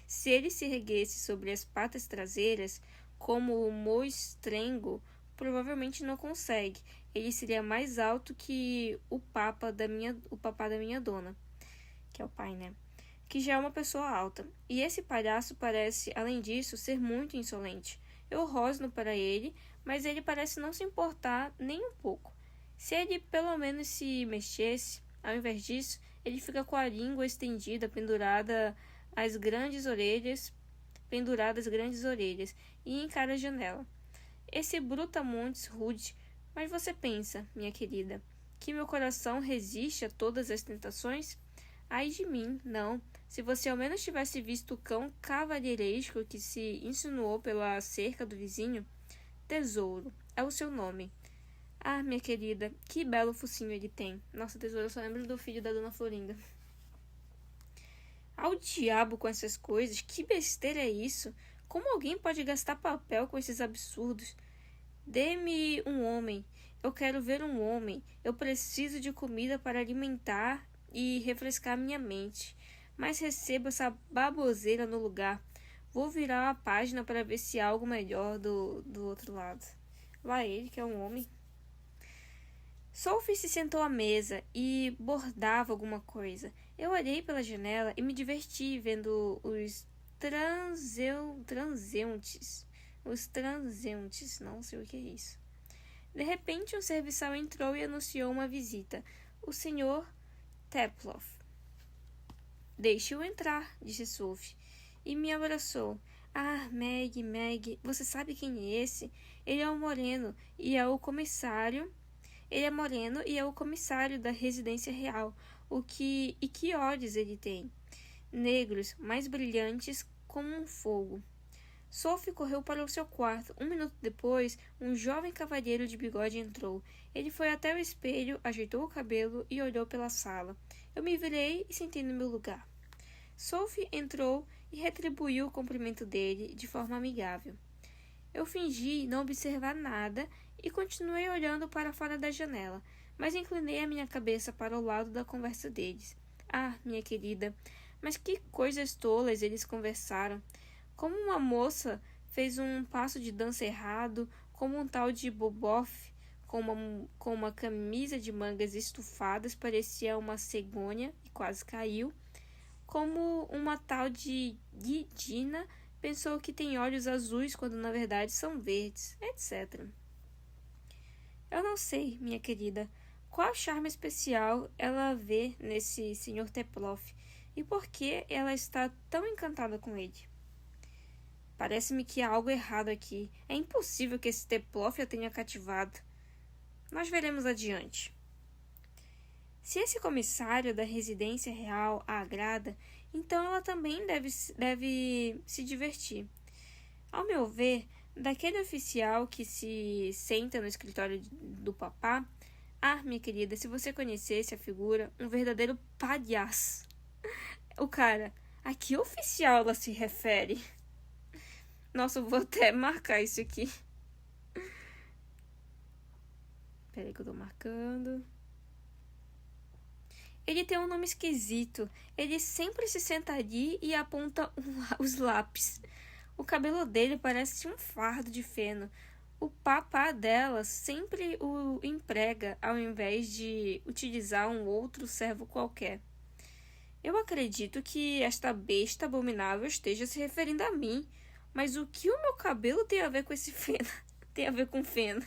Se ele se erguesse sobre as patas traseiras, como o mostrengo, provavelmente não consegue. Ele seria mais alto que o papá da minha dona, que é o pai, né? Que já é uma pessoa alta. E esse palhaço parece, além disso, ser muito insolente. Eu rosno para ele, mas ele parece não se importar nem um pouco. Se ele pelo menos se mexesse, ao invés disso, ele fica com a língua estendida, penduradas grandes orelhas, e encara a janela. Esse brutamontes rude, mas você pensa, minha querida, que meu coração resiste a todas as tentações? Ai de mim, não. Se você ao menos tivesse visto o cão cavalheiresco que se insinuou pela cerca do vizinho, Tesouro, é o seu nome. Ah, minha querida, que belo focinho ele tem. Nossa, Tesouro, eu só lembro do filho da Dona Florinda. Ao diabo com essas coisas, que besteira é isso? Como alguém pode gastar papel com esses absurdos? Dê-me um homem. Eu quero ver um homem. Eu preciso de comida para alimentar e refrescar minha mente. Mas recebo essa baboseira no lugar. Vou virar a página para ver se há algo melhor do outro lado. Lá ele, que é um homem. Sophie se sentou à mesa e bordava alguma coisa. Eu olhei pela janela e me diverti vendo os transeuntes. Não sei o que é isso. De repente, um serviçal entrou e anunciou uma visita. O Sr. Teploff. Deixe-o entrar, disse Sophie, e me abraçou. Ah, Meg, você sabe quem é esse? Ele é moreno e é o comissário da residência real. Que olhos ele tem? Negros, mais brilhantes como um fogo. Sophie correu para o seu quarto. 1 minuto depois, um jovem cavalheiro de bigode entrou. Ele foi até o espelho, ajeitou o cabelo e olhou pela sala. Eu me virei e sentei no meu lugar. Sophie entrou e retribuiu o cumprimento dele de forma amigável. Eu fingi não observar nada e continuei olhando para fora da janela, mas inclinei a minha cabeça para o lado da conversa deles. Ah, minha querida, mas que coisas tolas eles conversaram. Como uma moça fez um passo de dança errado, como um tal de Boboff, com uma camisa de mangas estufadas, parecia uma cegonha e quase caiu, como uma tal de Guidina pensou que tem olhos azuis quando na verdade são verdes, etc. Eu não sei, minha querida, qual charme especial ela vê nesse Sr. Teploff e por que ela está tão encantada com ele. Parece-me que há algo errado aqui. É impossível que esse Teploff a tenha cativado. Nós veremos adiante. Se esse comissário da residência real a agrada, então ela também deve se divertir. Ao meu ver, daquele oficial que se senta no escritório do papá, ah, minha querida, se você conhecesse a figura, um verdadeiro palhaço. O cara, a que oficial ela se refere? Nossa, eu vou até marcar isso aqui. Peraí que eu tô marcando. Ele tem um nome esquisito. Ele sempre se senta ali e aponta os lápis. O cabelo dele parece um fardo de feno. O papá dela sempre o emprega ao invés de utilizar um outro servo qualquer. Eu acredito que esta besta abominável esteja se referindo a mim. Mas o que o meu cabelo tem a ver com esse feno? Tem a ver com feno.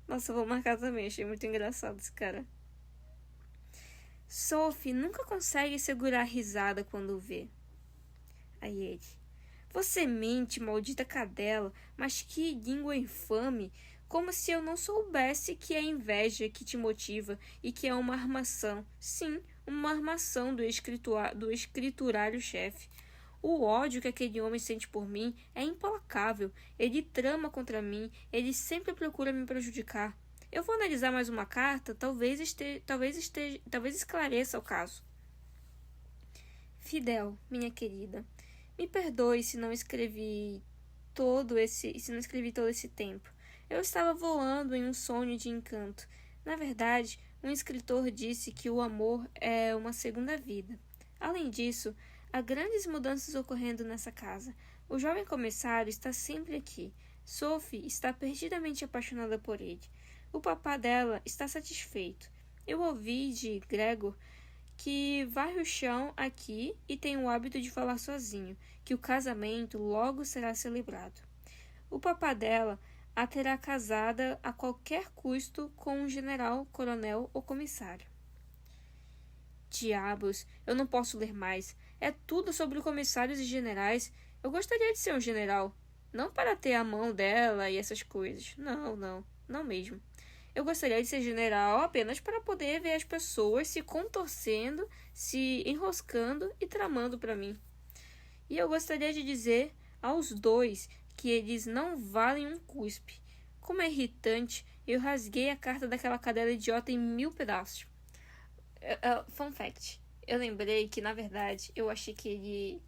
Nossa, eu vou marcar também. Achei muito engraçado esse cara. Sophie nunca consegue segurar a risada quando o vê. Aí ele. Você mente, maldita cadela, mas que língua infame! Como se eu não soubesse que é inveja que te motiva e que é uma armação. Sim, uma armação do escriturário-chefe. O ódio que aquele homem sente por mim é implacável. Ele trama contra mim, ele sempre procura me prejudicar. Eu vou analisar mais uma carta, talvez esclareça o caso. Fidel, minha querida, me perdoe se não escrevi todo esse tempo. Eu estava voando em um sonho de encanto. Na verdade, um escritor disse que o amor é uma segunda vida. Além disso, há grandes mudanças ocorrendo nessa casa. O jovem comissário está sempre aqui. Sophie está perdidamente apaixonada por ele. O papá dela está satisfeito. Eu ouvi de Gregor que varre o chão aqui e tem o hábito de falar sozinho, que o casamento logo será celebrado. O papá dela a terá casada a qualquer custo com um general, coronel ou comissário. Diabos, eu não posso ler mais. É tudo sobre comissários e generais. Eu gostaria de ser um general. Não para ter a mão dela e essas coisas. Não mesmo. Eu gostaria de ser general apenas para poder ver as pessoas se contorcendo, se enroscando e tramando para mim. E eu gostaria de dizer aos dois que eles não valem um cuspe. Como é irritante, eu rasguei a carta daquela cadela idiota em 1000 pedaços. Fun fact. Eu lembrei que, na verdade, eu achei que ele...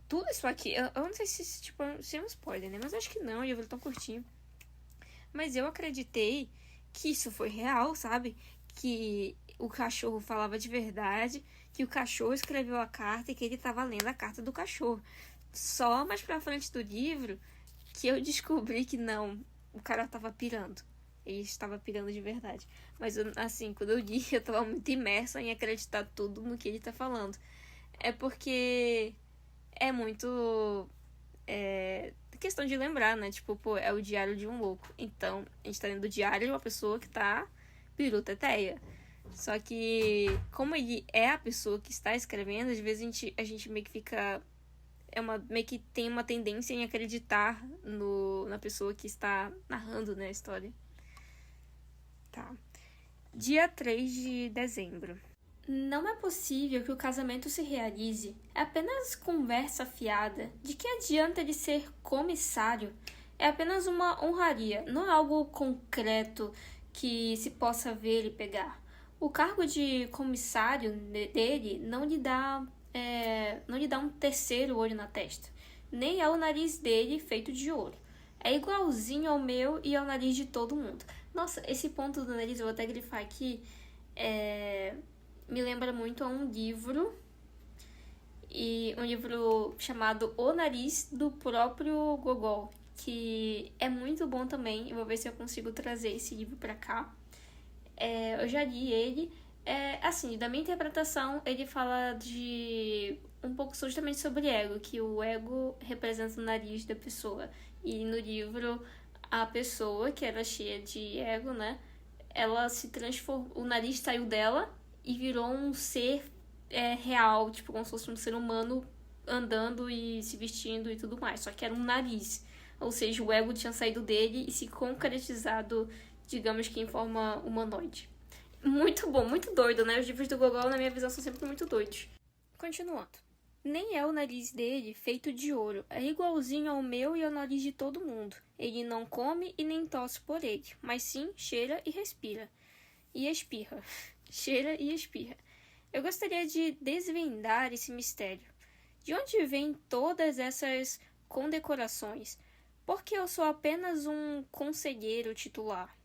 Tudo isso aqui... Eu não sei se é um spoiler, né? Mas eu acho que não, eu vi tão curtinho. Mas eu acreditei que isso foi real, sabe? Que o cachorro falava de verdade, que o cachorro escreveu a carta e que ele estava lendo a carta do cachorro. Só mais pra frente do livro que eu descobri que não, o cara tava pirando. Ele estava pirando de verdade. Mas, assim, quando eu li, eu tava muito imersa em acreditar tudo no que ele tá falando. É porque é muito... questão de lembrar, né? Tipo, pô, é o diário de um louco. Então, a gente tá lendo o diário de uma pessoa que tá piruteteia. Só que, como ele é a pessoa que está escrevendo, às vezes a gente meio que fica... meio que tem uma tendência em acreditar na pessoa que está narrando, né, a história. Tá. Dia 3 de dezembro. Não é possível que o casamento se realize. É apenas conversa fiada. De que adianta ele ser comissário? É apenas uma honraria, não é algo concreto que se possa ver e pegar. O cargo de comissário dele não lhe dá um terceiro olho na testa. Nem é o nariz dele feito de ouro. É igualzinho ao meu e ao nariz de todo mundo. Nossa, esse ponto do nariz, eu vou até grifar aqui, me lembra muito a um livro chamado O Nariz, do próprio Gogol, que é muito bom também. Eu vou ver se eu consigo trazer esse livro pra cá. Eu já li ele. Assim, da minha interpretação, ele fala de um pouco justamente sobre ego, que o ego representa o nariz da pessoa. E no livro, a pessoa, que era cheia de ego, né? Ela se transformou, o nariz saiu dela e virou um ser real, tipo, como se fosse um ser humano andando e se vestindo e tudo mais. Só que era um nariz. Ou seja, o ego tinha saído dele e se concretizado, digamos que em forma humanoide. Muito bom, muito doido, né? Os livros do Gogol, na minha visão, são sempre muito doidos. Continuando. Nem é o nariz dele feito de ouro. É igualzinho ao meu e ao nariz de todo mundo. Ele não come e nem tosse por ele, mas sim cheira e respira. E espirra. Cheira e espirra. Eu gostaria de desvendar esse mistério. De onde vêm todas essas condecorações? Porque eu sou apenas um conselheiro titular.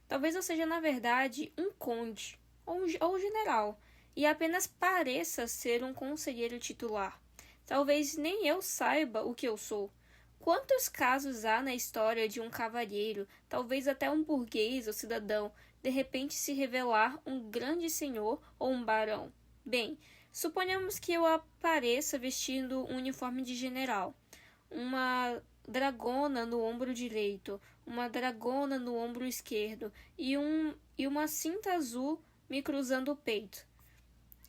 Talvez eu seja, na verdade, um conde ou general, e apenas pareça ser um conselheiro titular. Talvez nem eu saiba o que eu sou. Quantos casos há na história de um cavalheiro, talvez até um burguês ou cidadão, de repente se revelar um grande senhor ou um barão? Bem, suponhamos que eu apareça vestindo um uniforme de general, uma dragona no ombro direito, uma dragona no ombro esquerdo e uma cinta azul me cruzando o peito.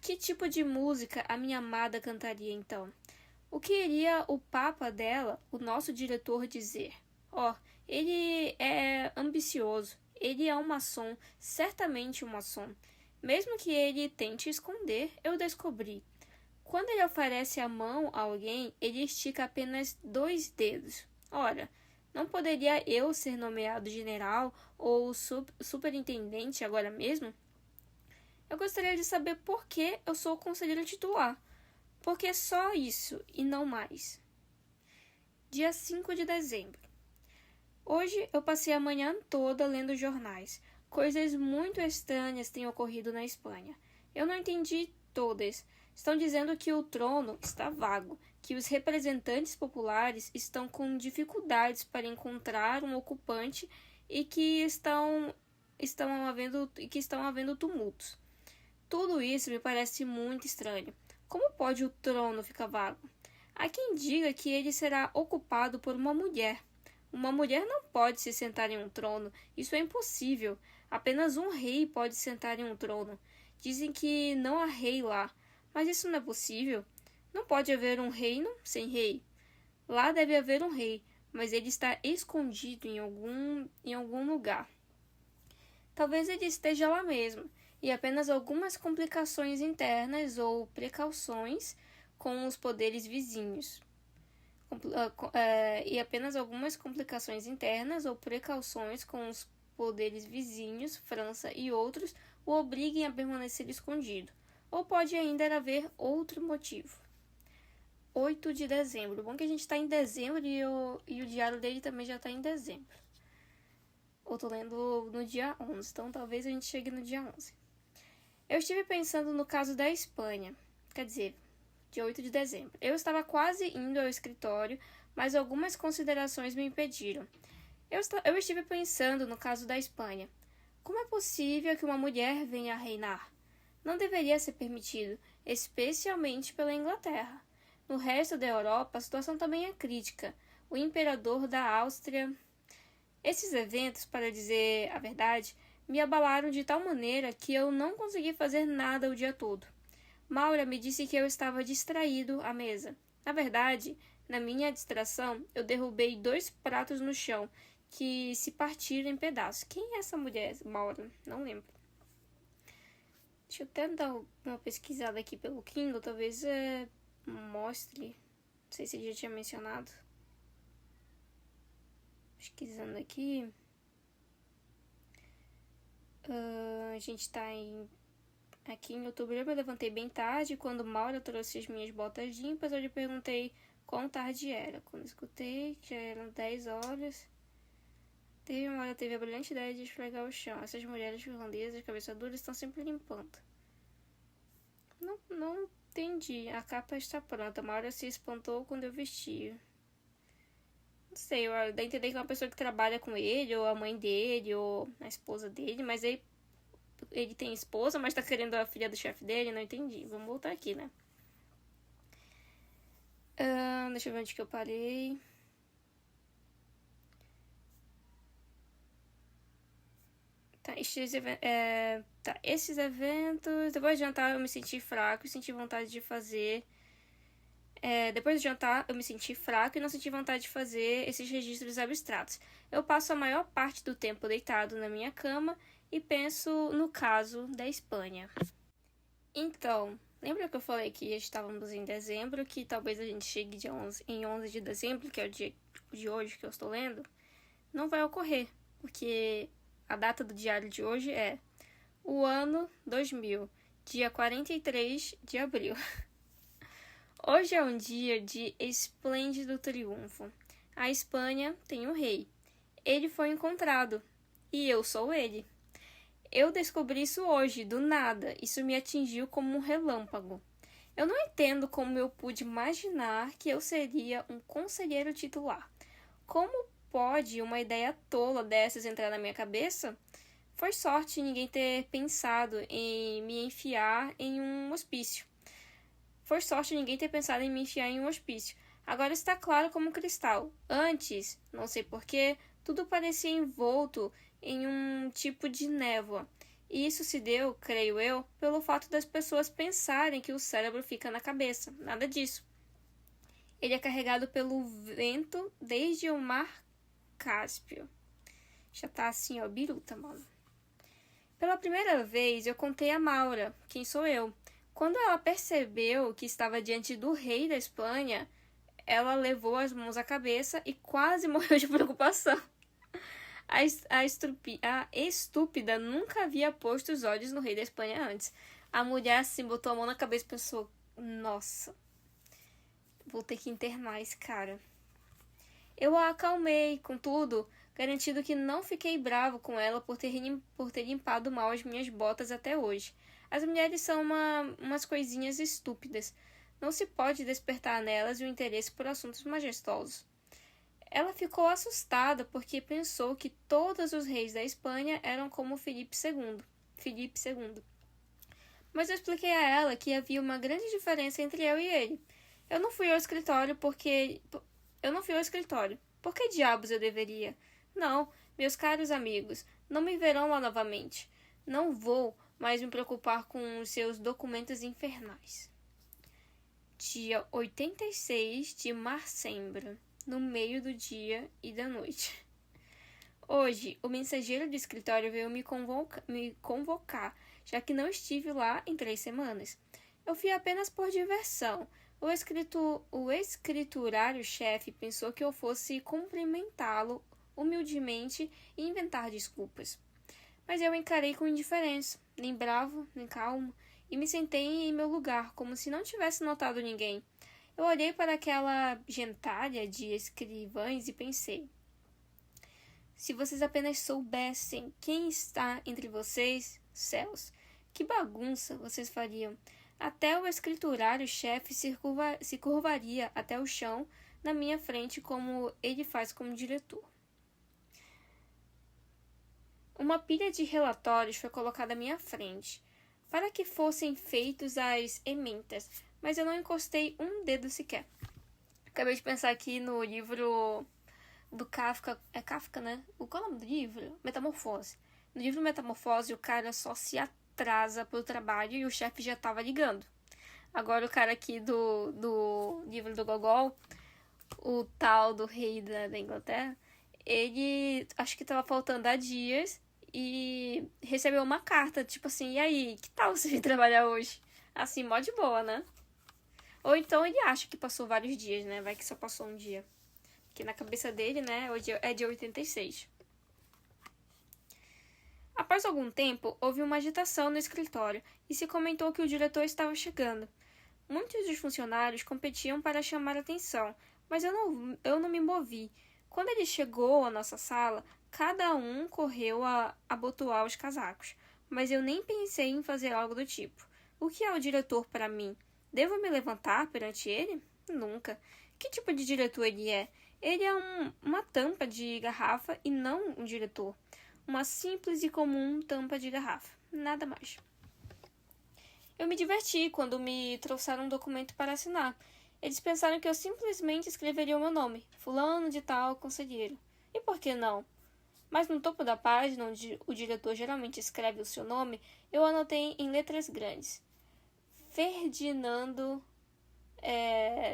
Que tipo de música a minha amada cantaria então? O que iria o papa dela, o nosso diretor, dizer? Ele é ambicioso, ele é um maçom, certamente um maçom. Mesmo que ele tente esconder, eu descobri. Quando ele oferece a mão a alguém, ele estica apenas 2 dedos. Ora, não poderia eu ser nomeado general ou superintendente agora mesmo? Eu gostaria de saber por que eu sou o conselheiro titular. Porque é só isso e não mais. Dia 5 de dezembro. Hoje eu passei a manhã toda lendo jornais. Coisas muito estranhas têm ocorrido na Espanha. Eu não entendi todas. Estão dizendo que o trono está vago, que os representantes populares estão com dificuldades para encontrar um ocupante e que estão havendo tumultos. Tudo isso me parece muito estranho. Como pode o trono ficar vago? Há quem diga que ele será ocupado por uma mulher. Uma mulher não pode se sentar em um trono. Isso é impossível. Apenas um rei pode sentar em um trono. Dizem que não há rei lá. Mas isso não é possível. Não pode haver um reino sem rei. Lá deve haver um rei, mas ele está escondido em algum lugar. Talvez ele esteja lá mesmo, e apenas algumas complicações internas ou precauções com os poderes vizinhos. E apenas algumas complicações internas ou precauções com os poderes vizinhos, França e outros, o obriguem a permanecer escondido. Ou pode ainda haver outro motivo. 8 de dezembro. Bom que a gente está em dezembro e o diário dele também já está em dezembro. Eu tô lendo no dia 11, então talvez a gente chegue no dia 11. Eu estive pensando no caso da Espanha. Quer dizer, dia 8 de dezembro. Eu estava quase indo ao escritório, mas algumas considerações me impediram. Eu estive pensando no caso da Espanha. Como é possível que uma mulher venha a reinar? Não deveria ser permitido, especialmente pela Inglaterra. No resto da Europa, a situação também é crítica. O imperador da Áustria... Esses eventos, para dizer a verdade, me abalaram de tal maneira que eu não consegui fazer nada o dia todo. Maura me disse que eu estava distraído à mesa. Na verdade, na minha distração, eu derrubei 2 pratos no chão, que se partiram em pedaços. Quem é essa mulher, Maura? Não lembro. Deixa eu até dar uma pesquisada aqui pelo Kindle, talvez mostre. Não sei se ele já tinha mencionado. Pesquisando aqui. A gente tá aqui em outubro. Eu me levantei bem tarde. Quando Maura trouxe as minhas botas limpas, eu lhe perguntei quão tarde era. Quando escutei, já eram 10 horas. Teve a brilhante ideia de esfregar o chão. Essas mulheres irlandesas, cabeça dura, estão sempre limpando. Não entendi. A capa está pronta. Maura se espantou quando eu vesti. Não sei, dá a entender que é uma pessoa que trabalha com ele, ou a mãe dele, ou a esposa dele, mas ele tem esposa, mas tá querendo a filha do chefe dele, não entendi. Vamos voltar aqui, né? Deixa eu ver onde que eu parei. Tá, esses eventos... Depois de jantar eu me senti fraco e senti vontade de fazer... depois do jantar, eu me senti fraco e não senti vontade de fazer esses registros abstratos. Eu passo a maior parte do tempo deitado na minha cama e penso no caso da Espanha. Então, lembra que eu falei que estávamos em dezembro, que talvez a gente chegue em 11 de dezembro, que é o dia de hoje que eu estou lendo? Não vai ocorrer, porque a data do diário de hoje é o ano 2000, dia 43 de abril. Hoje é um dia de esplêndido triunfo. A Espanha tem um rei. Ele foi encontrado. E eu sou ele. Eu descobri isso hoje, do nada. Isso me atingiu como um relâmpago. Eu não entendo como eu pude imaginar que eu seria um conselheiro titular. Como pode uma ideia tola dessas entrar na minha cabeça? Foi sorte ninguém ter pensado em me enfiar em um hospício. Foi sorte ninguém ter pensado em me enfiar em um hospício. Agora está claro como cristal. Antes, não sei porquê, tudo parecia envolto em um tipo de névoa. E isso se deu, creio eu, pelo fato das pessoas pensarem que o cérebro fica na cabeça. Nada disso. Ele é carregado pelo vento desde o mar Cáspio. Já tá assim, ó, biruta, mano. Pela primeira vez, eu contei a Maura, quem sou eu. Quando ela percebeu que estava diante do rei da Espanha, ela levou as mãos à cabeça e quase morreu de preocupação. A estúpida nunca havia posto os olhos no rei da Espanha antes. A mulher assim botou a mão na cabeça e pensou: nossa, vou ter que internar esse cara. Eu a acalmei, contudo, garantindo que não fiquei bravo com ela por ter limpado mal as minhas botas até hoje. As mulheres são umas coisinhas estúpidas. Não se pode despertar nelas o interesse por assuntos majestosos. Ela ficou assustada porque pensou que todos os reis da Espanha eram como Filipe II. Mas eu expliquei a ela que havia uma grande diferença entre eu e ele. Eu não fui ao escritório. Por que diabos eu deveria? Não, meus caros amigos, não me verão lá novamente. Não vou mais me preocupar com os seus documentos infernais. Dia 86 de março, no meio do dia e da noite. Hoje, o mensageiro do escritório veio me convocar, já que não estive lá em 3 semanas. Eu fui apenas por diversão. O escriturário-chefe pensou que eu fosse cumprimentá-lo humildemente e inventar desculpas. Mas eu encarei com indiferença, nem bravo, nem calmo, e me sentei em meu lugar, como se não tivesse notado ninguém. Eu olhei para aquela gentalha de escrivães e pensei: se vocês apenas soubessem quem está entre vocês, céus, que bagunça vocês fariam. Até o escriturário-chefe se curvaria até o chão na minha frente, como ele faz como diretor. Uma pilha de relatórios foi colocada à minha frente, para que fossem feitos as ementas, mas eu não encostei um dedo sequer. Acabei de pensar aqui no livro do Kafka. É Kafka, né? Qual é o nome do livro? Metamorfose. No livro Metamorfose, o cara só se atrasa pro trabalho e o chefe já tava ligando. Agora o cara aqui do livro do Gogol, o tal do rei da Inglaterra, ele acho que tava faltando há dias e recebeu uma carta, tipo assim: e aí, que tal você vir trabalhar hoje? Assim, mó de boa, né? Ou então ele acha que passou vários dias, né? Vai que só passou um dia. Porque na cabeça dele, né, hoje é dia 86. Após algum tempo, houve uma agitação no escritório e se comentou que o diretor estava chegando. Muitos dos funcionários competiam para chamar atenção, mas eu não me movi. Quando ele chegou à nossa sala, cada um correu a abotoar os casacos, mas eu nem pensei em fazer algo do tipo. O que é o diretor para mim? Devo me levantar perante ele? Nunca. Que tipo de diretor ele é? Ele é uma tampa de garrafa e não um diretor. Uma simples e comum tampa de garrafa. Nada mais. Eu me diverti quando me trouxeram um documento para assinar. Eles pensaram que eu simplesmente escreveria o meu nome, fulano de tal, conselheiro. E por que não? Mas no topo da página, onde o diretor geralmente escreve o seu nome, eu anotei em letras grandes: Ferdinando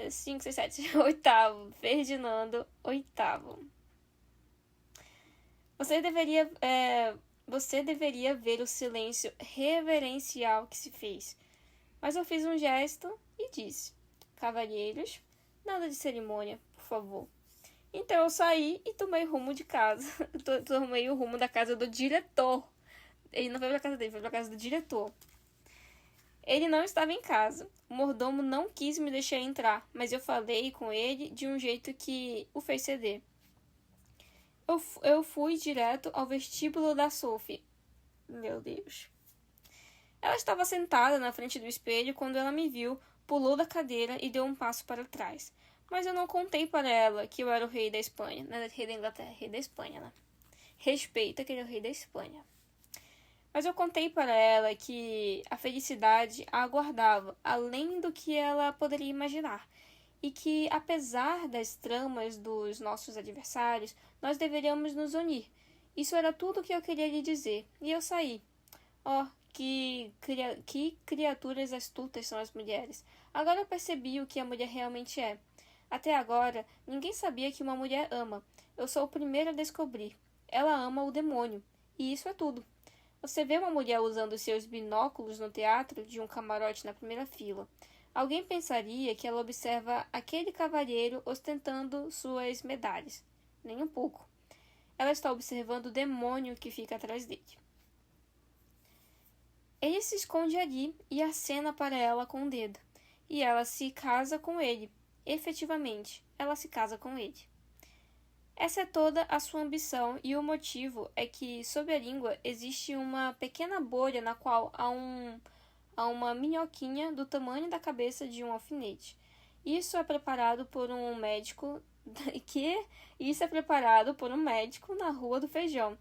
5, 6, 7, oitavo. Ferdinando, oitavo. Você deveria ver o silêncio reverencial que se fez. Mas eu fiz um gesto e disse: cavalheiros, nada de cerimônia, por favor. Então eu saí e tomei rumo de casa. Tomei o rumo da casa do diretor. Ele não foi pra casa dele, foi pra casa do diretor. Ele não estava em casa. O mordomo não quis me deixar entrar, mas eu falei com ele de um jeito que o fez ceder. Eu fui direto ao vestíbulo da Sophie. Meu Deus. Ela estava sentada na frente do espelho quando ela me viu, pulou da cadeira e deu um passo para trás. Mas eu não contei para ela que eu era o rei da Espanha. Não era rei da Inglaterra, rei da Espanha, né? Respeita que ele é o rei da Espanha. Mas eu contei para ela que a felicidade a aguardava, além do que ela poderia imaginar, e que, apesar das tramas dos nossos adversários, nós deveríamos nos unir. Isso era tudo o que eu queria lhe dizer, e eu saí. Oh, que criaturas astutas são as mulheres. Agora eu percebi o que a mulher realmente é. Até agora, ninguém sabia que uma mulher ama. Eu sou o primeiro a descobrir. Ela ama o demônio. E isso é tudo. Você vê uma mulher usando seus binóculos no teatro de um camarote na primeira fila. Alguém pensaria que ela observa aquele cavalheiro ostentando suas medalhas. Nem um pouco. Ela está observando o demônio que fica atrás dele. Ele se esconde ali e acena para ela com o dedo. E ela se casa com ele. Efetivamente, ela se casa com ele. Essa é toda a sua ambição e o motivo é que, sob a língua, existe uma pequena bolha na qual há uma minhoquinha do tamanho da cabeça de um alfinete. Isso é preparado por um médico Isso é preparado por um médico na Rua do Feijão.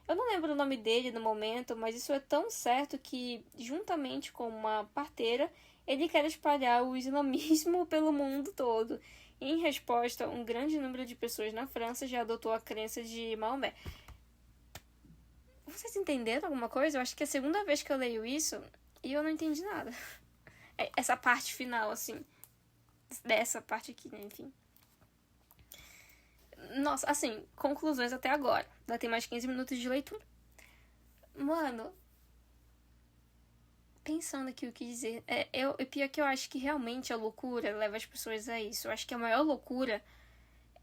Eu não lembro o nome dele no momento, mas isso é tão certo que, juntamente com uma parteira, ele quer espalhar o islamismo pelo mundo todo. E, em resposta, um grande número de pessoas na França já adotou a crença de Maomé. Vocês entenderam alguma coisa? Eu acho que é a segunda vez que eu leio isso e eu não entendi nada. Essa parte final, assim. Dessa parte aqui, né? Enfim. Nossa, assim, conclusões até agora. Ainda tem mais 15 minutos de leitura. Mano, pensando aqui o que dizer. Pior que eu acho que realmente a loucura leva as pessoas a isso. Eu acho que a maior loucura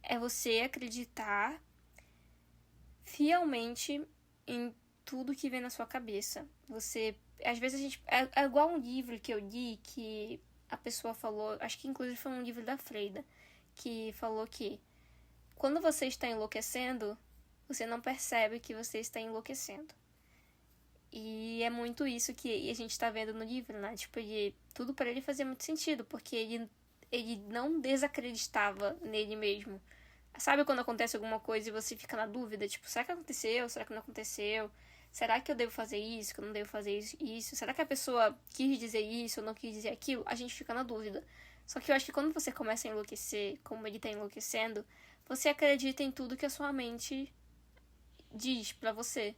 é você acreditar fielmente em tudo que vem na sua cabeça. Às vezes a gente... É igual um livro que eu li que a pessoa falou... Acho que inclusive foi um livro da Freida. Que falou que quando você está enlouquecendo, você não percebe que você está enlouquecendo. E é muito isso que a gente está vendo no livro, né? Tipo, tudo para ele fazia muito sentido, porque ele não desacreditava nele mesmo. Sabe quando acontece alguma coisa e você fica na dúvida? Tipo, será que aconteceu? Será que não aconteceu? Será que eu devo fazer isso? Que eu não devo fazer isso? Será que a pessoa quis dizer isso ou não quis dizer aquilo? A gente fica na dúvida. Só que eu acho que quando você começa a enlouquecer, como ele tá enlouquecendo, você acredita em tudo que a sua mente diz pra você.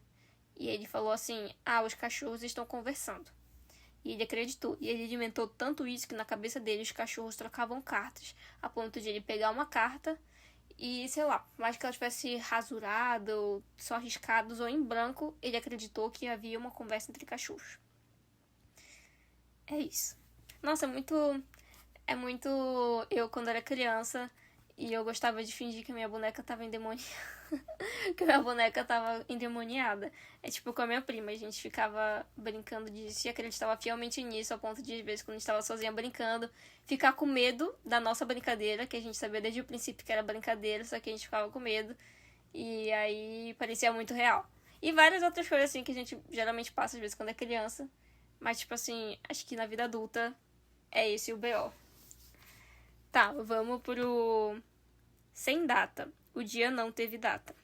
E ele falou assim, os cachorros estão conversando. E ele acreditou. E ele alimentou tanto isso que na cabeça dele os cachorros trocavam cartas. A ponto de ele pegar uma carta e, sei lá, mais que ela tivesse rasurada ou só riscados ou em branco, ele acreditou que havia uma conversa entre cachorros. É isso. Nossa, é muito eu quando era criança e eu gostava de fingir que a minha boneca tava endemoniada. Que a minha boneca tava endemoniada. É tipo com a minha prima, a gente ficava brincando disso e acreditava fielmente nisso, ao ponto de, às vezes, quando a gente tava sozinha brincando, ficar com medo da nossa brincadeira, que a gente sabia desde o princípio que era brincadeira, só que a gente ficava com medo. E aí parecia muito real. E várias outras coisas assim que a gente geralmente passa, às vezes, quando é criança. Mas, tipo assim, acho que na vida adulta é esse o BO. Tá, vamos pro sem data. O dia não teve data.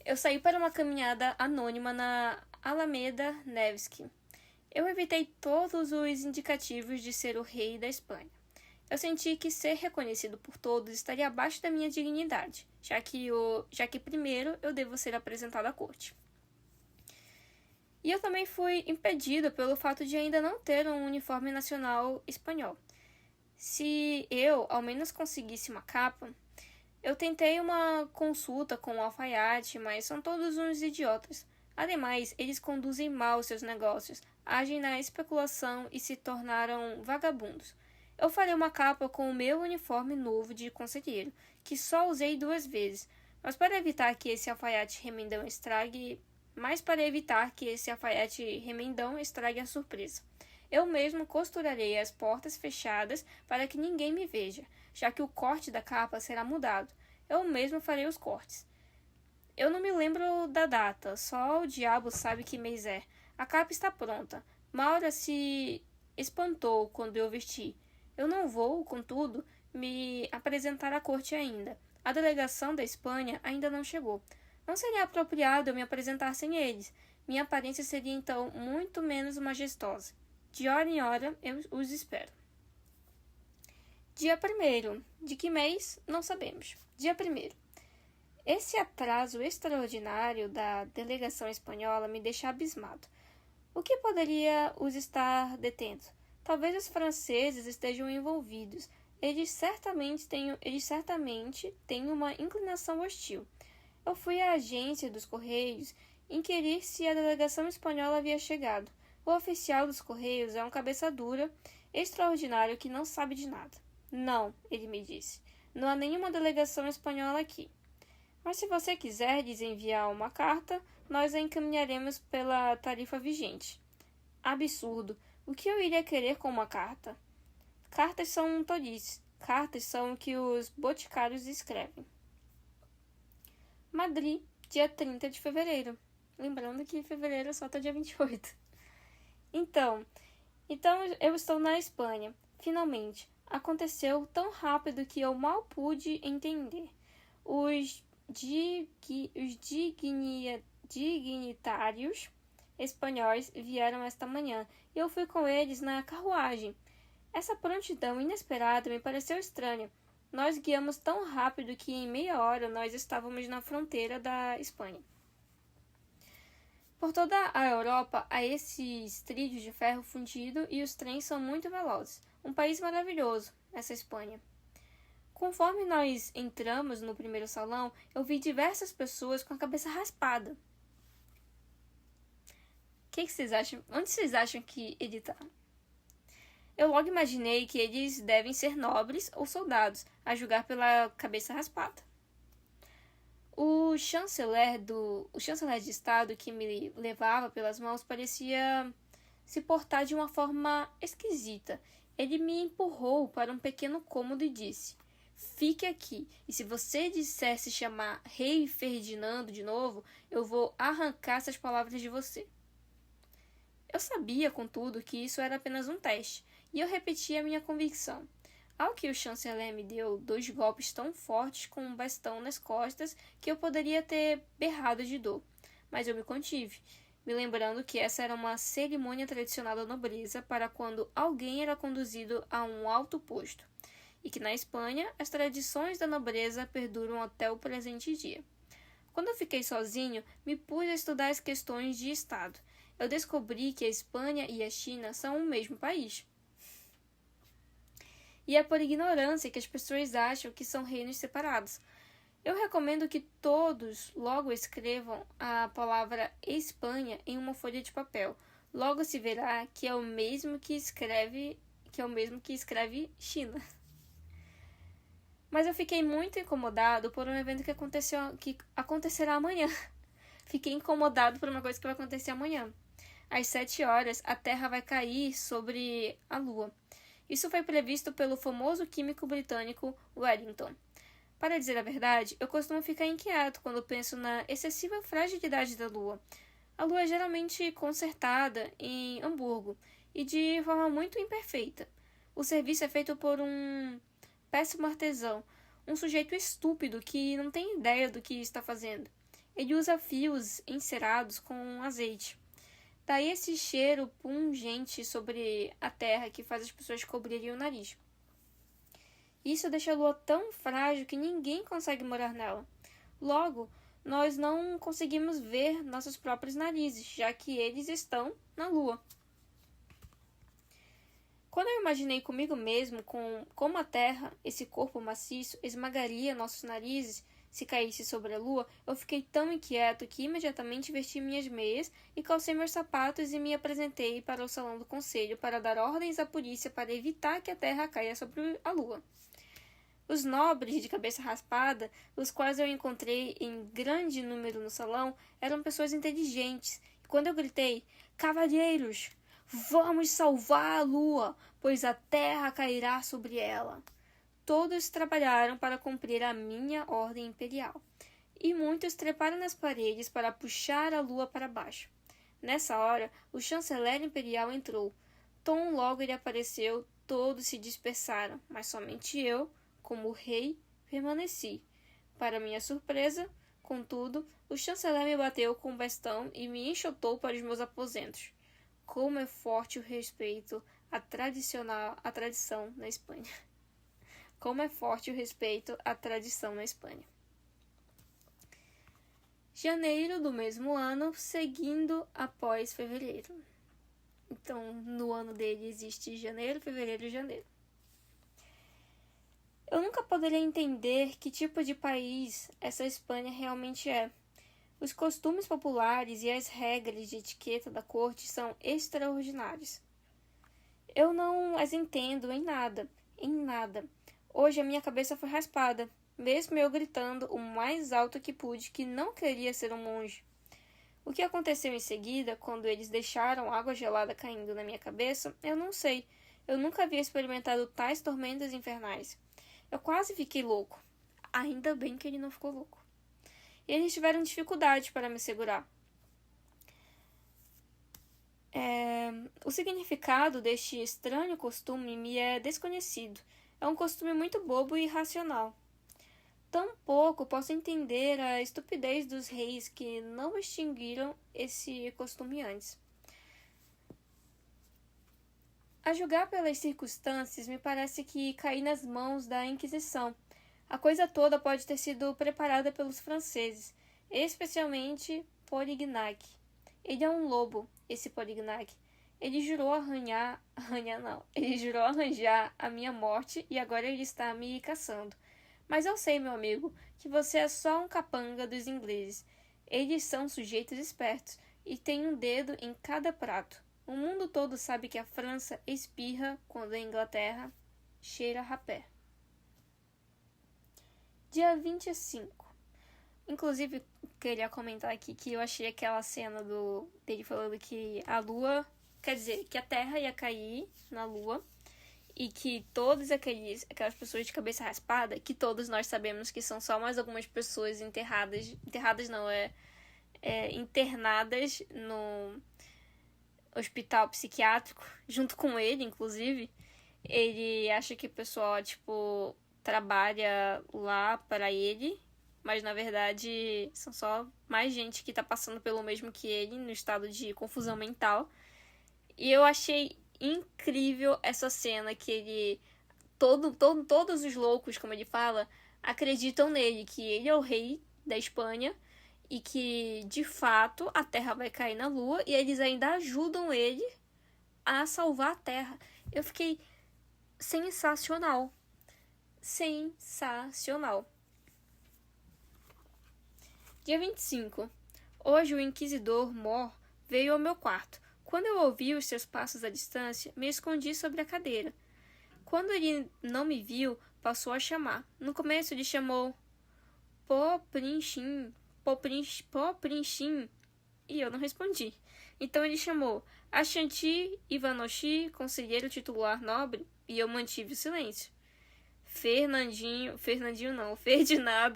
Eu saí para uma caminhada anônima na Alameda Nevsky. Eu evitei todos os indicativos de ser o rei da Espanha. Eu senti que ser reconhecido por todos estaria abaixo da minha dignidade, já que primeiro eu devo ser apresentado à corte. E eu também fui impedida pelo fato de ainda não ter um uniforme nacional espanhol. Se eu, ao menos, conseguisse uma capa... Eu tentei uma consulta com o alfaiate, mas são todos uns idiotas. Ademais, eles conduzem mal seus negócios, agem na especulação e se tornaram vagabundos. Eu farei uma capa com o meu uniforme novo de conselheiro, que só usei 2 vezes, mas para evitar que esse alfaiate remendão estrague a surpresa. Eu mesmo costurarei as portas fechadas para que ninguém me veja, já que o corte da capa será mudado. Eu mesmo farei os cortes. Eu não me lembro da data, só o diabo sabe que mês é. A capa está pronta. Maura se espantou quando eu vesti. Eu não vou, contudo, me apresentar à corte ainda. A delegação da Espanha ainda não chegou. Não seria apropriado eu me apresentar sem eles. Minha aparência seria então muito menos majestosa. De hora em hora eu os espero. Dia 1º. De que mês? Não sabemos. Dia 1º. Esse atraso extraordinário da delegação espanhola me deixa abismado. O que poderia os estar detendo? Talvez os franceses estejam envolvidos. Eles certamente têm uma inclinação hostil. Eu fui à agência dos Correios inquirir se a delegação espanhola havia chegado. O oficial dos Correios é um cabeça dura, extraordinário que não sabe de nada. Não, ele me disse. Não há nenhuma delegação espanhola aqui. Mas se você quiser desenviar uma carta, nós a encaminharemos pela tarifa vigente. Absurdo! O que eu iria querer com uma carta? Cartas são tolices. Cartas são o que os boticários escrevem. Madrid, dia 30 de fevereiro. Lembrando que fevereiro só tá dia 28. Então eu estou na Espanha. Finalmente. Aconteceu tão rápido que eu mal pude entender. Os dignitários espanhóis vieram esta manhã e eu fui com eles na carruagem. Essa prontidão inesperada me pareceu estranha. Nós guiamos tão rápido que em meia hora nós estávamos na fronteira da Espanha. Por toda a Europa há esses trilhos de ferro fundido e os trens são muito velozes. Um país maravilhoso, essa Espanha. Conforme nós entramos no primeiro salão, eu vi diversas pessoas com a cabeça raspada. O que vocês acham? Onde vocês acham que ele está? Eu logo imaginei que eles devem ser nobres ou soldados, a julgar pela cabeça raspada. O chanceler de Estado que me levava pelas mãos parecia se portar de uma forma esquisita. Ele me empurrou para um pequeno cômodo e disse: "Fique aqui, e se você disser se chamar Rei Ferdinando de novo, eu vou arrancar essas palavras de você." Eu sabia, contudo, que isso era apenas um teste, e eu repeti a minha convicção. Ao que o chanceler me deu 2 golpes tão fortes com um bastão nas costas que eu poderia ter berrado de dor. Mas eu me contive, me lembrando que essa era uma cerimônia tradicional da nobreza para quando alguém era conduzido a um alto posto, e que na Espanha as tradições da nobreza perduram até o presente dia. Quando eu fiquei sozinho, me pus a estudar as questões de Estado. Eu descobri que a Espanha e a China são o mesmo país. E é por ignorância que as pessoas acham que são reinos separados. Eu recomendo que todos logo escrevam a palavra Espanha em uma folha de papel. Logo se verá que é o mesmo que escreve China. Mas eu fiquei muito incomodado por um evento que acontecerá amanhã. Fiquei incomodado por uma coisa que vai acontecer amanhã. Às 7 horas, a Terra vai cair sobre a Lua. Isso foi previsto pelo famoso químico britânico Wellington. Para dizer a verdade, eu costumo ficar inquieto quando penso na excessiva fragilidade da Lua. A Lua é geralmente consertada em Hamburgo e de forma muito imperfeita. O serviço é feito por um péssimo artesão, um sujeito estúpido que não tem ideia do que está fazendo. Ele usa fios encerados com azeite. Daí esse cheiro pungente sobre a terra que faz as pessoas cobrirem o nariz. Isso deixa a Lua tão frágil que ninguém consegue morar nela. Logo, nós não conseguimos ver nossos próprios narizes, já que eles estão na Lua. Quando eu imaginei comigo mesmo como a Terra, esse corpo maciço, esmagaria nossos narizes se caísse sobre a Lua, eu fiquei tão inquieto que imediatamente vesti minhas meias e calcei meus sapatos e me apresentei para o salão do conselho para dar ordens à polícia para evitar que a Terra caia sobre a Lua. Os nobres de cabeça raspada, os quais eu encontrei em grande número no salão, eram pessoas inteligentes. E quando eu gritei: "Cavalheiros, vamos salvar a Lua, pois a Terra cairá sobre ela!", todos trabalharam para cumprir a minha ordem imperial, e muitos treparam nas paredes para puxar a Lua para baixo. Nessa hora, o chanceler imperial entrou. Tão logo ele apareceu, todos se dispersaram, mas somente eu, como rei, permaneci. Para minha surpresa, contudo, o chanceler me bateu com o bastão e me enxotou para os meus aposentos. Como é forte o respeito à tradição na Espanha. Como é forte o respeito à tradição na Espanha. Janeiro do mesmo ano, seguindo após fevereiro. Então, no ano dele existe janeiro, fevereiro e janeiro. Eu nunca poderia entender que tipo de país essa Espanha realmente é. Os costumes populares e as regras de etiqueta da corte são extraordinários. Eu não as entendo em nada, em nada. Hoje a minha cabeça foi raspada, mesmo eu gritando o mais alto que pude que não queria ser um monge. O que aconteceu em seguida, quando eles deixaram água gelada caindo na minha cabeça, eu não sei. Eu nunca havia experimentado tais tormentas infernais. Eu quase fiquei louco. Ainda bem que ele não ficou louco. E eles tiveram dificuldade para me segurar. O significado deste estranho costume me é desconhecido. É um costume muito bobo e irracional. Tampouco posso entender a estupidez dos reis que não extinguiram esse costume antes. A julgar pelas circunstâncias, me parece que caí nas mãos da Inquisição. A coisa toda pode ter sido preparada pelos franceses, especialmente Polignac. Ele é um lobo, esse Polignac. Ele jurou Ele jurou arranjar a minha morte e agora ele está me caçando. Mas eu sei, meu amigo, que você é só um capanga dos ingleses. Eles são sujeitos espertos e têm um dedo em cada prato. O mundo todo sabe que a França espirra quando a Inglaterra cheira rapé. Dia 25. Inclusive, queria comentar aqui que eu achei aquela cena dele falando que a Lua... Quer dizer, que a Terra ia cair na Lua e que todas aquelas pessoas de cabeça raspada, que todos nós sabemos que são só mais algumas pessoas internadas no hospital psiquiátrico, junto com ele, inclusive. Ele acha que o pessoal, trabalha lá para ele, mas na verdade são só mais gente que tá passando pelo mesmo que ele, no estado de confusão mental. E eu achei incrível essa cena que ele... Todos os loucos, como ele fala, acreditam nele, que ele é o rei da Espanha e que, de fato, a Terra vai cair na Lua e eles ainda ajudam ele a salvar a Terra. Eu fiquei sensacional. Sensacional. Dia 25. Hoje o inquisidor Mor veio ao meu quarto. Quando eu ouvi os seus passos à distância, me escondi sobre a cadeira. Quando ele não me viu, passou a chamar. No começo ele chamou Poprinchim, e eu não respondi. Então ele chamou Ashanti Ivanoshi, conselheiro titular nobre, e eu mantive o silêncio. Ferdinando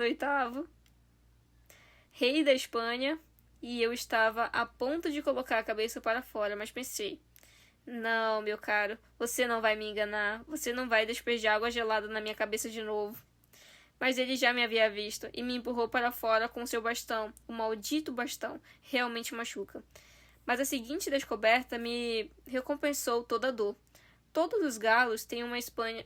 VIII, rei da Espanha, e eu estava a ponto de colocar a cabeça para fora, mas pensei, não, meu caro, você não vai me enganar, você não vai despejar água gelada na minha cabeça de novo. Mas ele já me havia visto e me empurrou para fora com seu bastão, o maldito bastão, realmente machuca. Mas a seguinte descoberta me recompensou toda a dor. Todos os galos têm uma espanha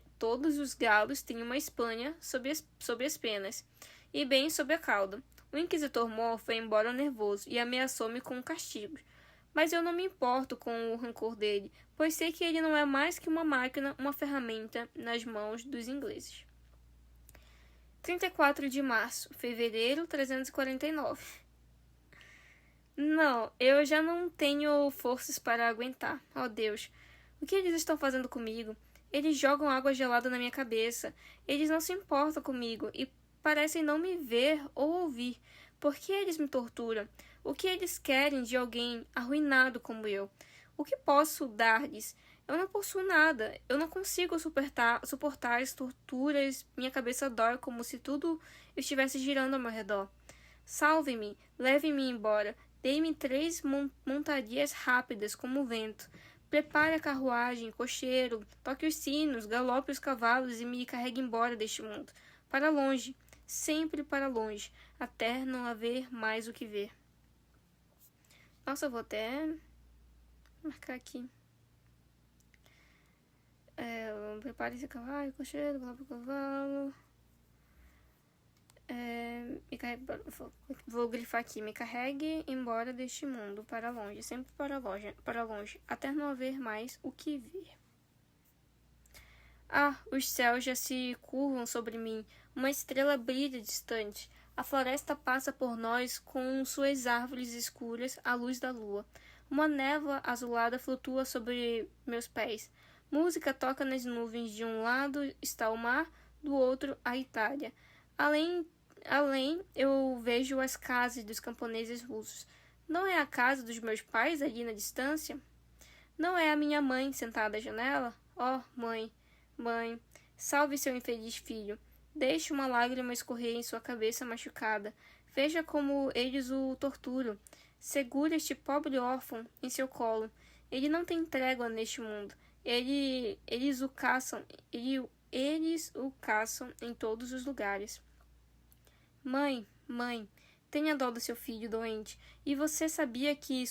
sobre as penas, e bem sob a cauda. O inquisitor Mor foi embora nervoso e ameaçou-me com castigos. Mas eu não me importo com o rancor dele, pois sei que ele não é mais que uma máquina, uma ferramenta nas mãos dos ingleses. 34 de março, fevereiro 349. Não, eu já não tenho forças para aguentar. Oh, Deus, o que eles estão fazendo comigo? Eles jogam água gelada na minha cabeça. Eles não se importam comigo e parecem não me ver ou ouvir. Por que eles me torturam? O que eles querem de alguém arruinado como eu? O que posso dar-lhes? Eu não possuo nada. Eu não consigo suportar as torturas. Minha cabeça dói como se tudo estivesse girando ao meu redor. Salve-me, leve-me embora. Dê-me 3 montarias rápidas como o vento. Prepare a carruagem, cocheiro, toque os sinos, galope os cavalos e me carregue embora deste mundo. Para longe, sempre para longe, até não haver mais o que ver. Nossa, eu vou até marcar aqui. Prepare esse cavalo, cocheiro, galope o cavalo. Vou grifar aqui, me carregue embora deste mundo, para longe, sempre para longe, até não haver mais o que ver. Ah, os céus já se curvam sobre mim, uma estrela brilha distante, A floresta passa por nós com suas árvores escuras à luz da lua. Uma névoa azulada flutua sobre meus pés. Música toca nas nuvens. De um lado está o mar, do outro a Itália. Além, eu vejo as casas dos camponeses russos. Não é a casa dos meus pais ali na distância? Não é a minha mãe sentada à janela? Oh, mãe, mãe, salve seu infeliz filho. Deixe uma lágrima escorrer em sua cabeça machucada. Veja como eles o torturam. Segure este pobre órfão em seu colo. Ele não tem trégua neste mundo. Eles o caçam. Eles o caçam em todos os lugares. Mãe, mãe, tenha dó do seu filho doente. E você sabia que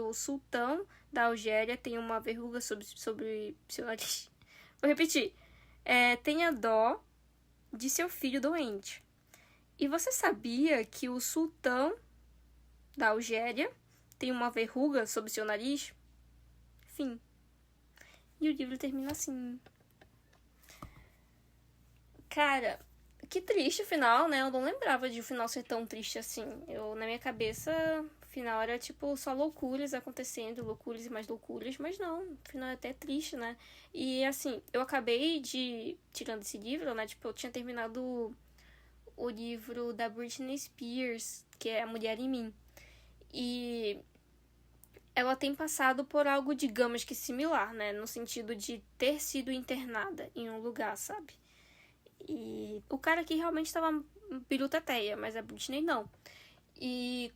o sultão da Algéria tem uma verruga sobre seu nariz? Vou repetir. Tenha dó de seu filho doente. E você sabia que o sultão da Algéria tem uma verruga sobre seu nariz? Fim. E o livro termina assim. Cara, que triste o final, né? Eu não lembrava de o final ser tão triste assim. Na minha cabeça, o final era tipo só loucuras acontecendo, loucuras e mais loucuras, mas não, o final é até triste, né? E assim, eu acabei tirando esse livro, né? Tipo, eu tinha terminado o livro da Britney Spears, que é A Mulher em Mim. E ela tem passado por algo, digamos que similar, né? No sentido de ter sido internada em um lugar, sabe? E o cara aqui realmente estava biruteteia, mas a Britney não. E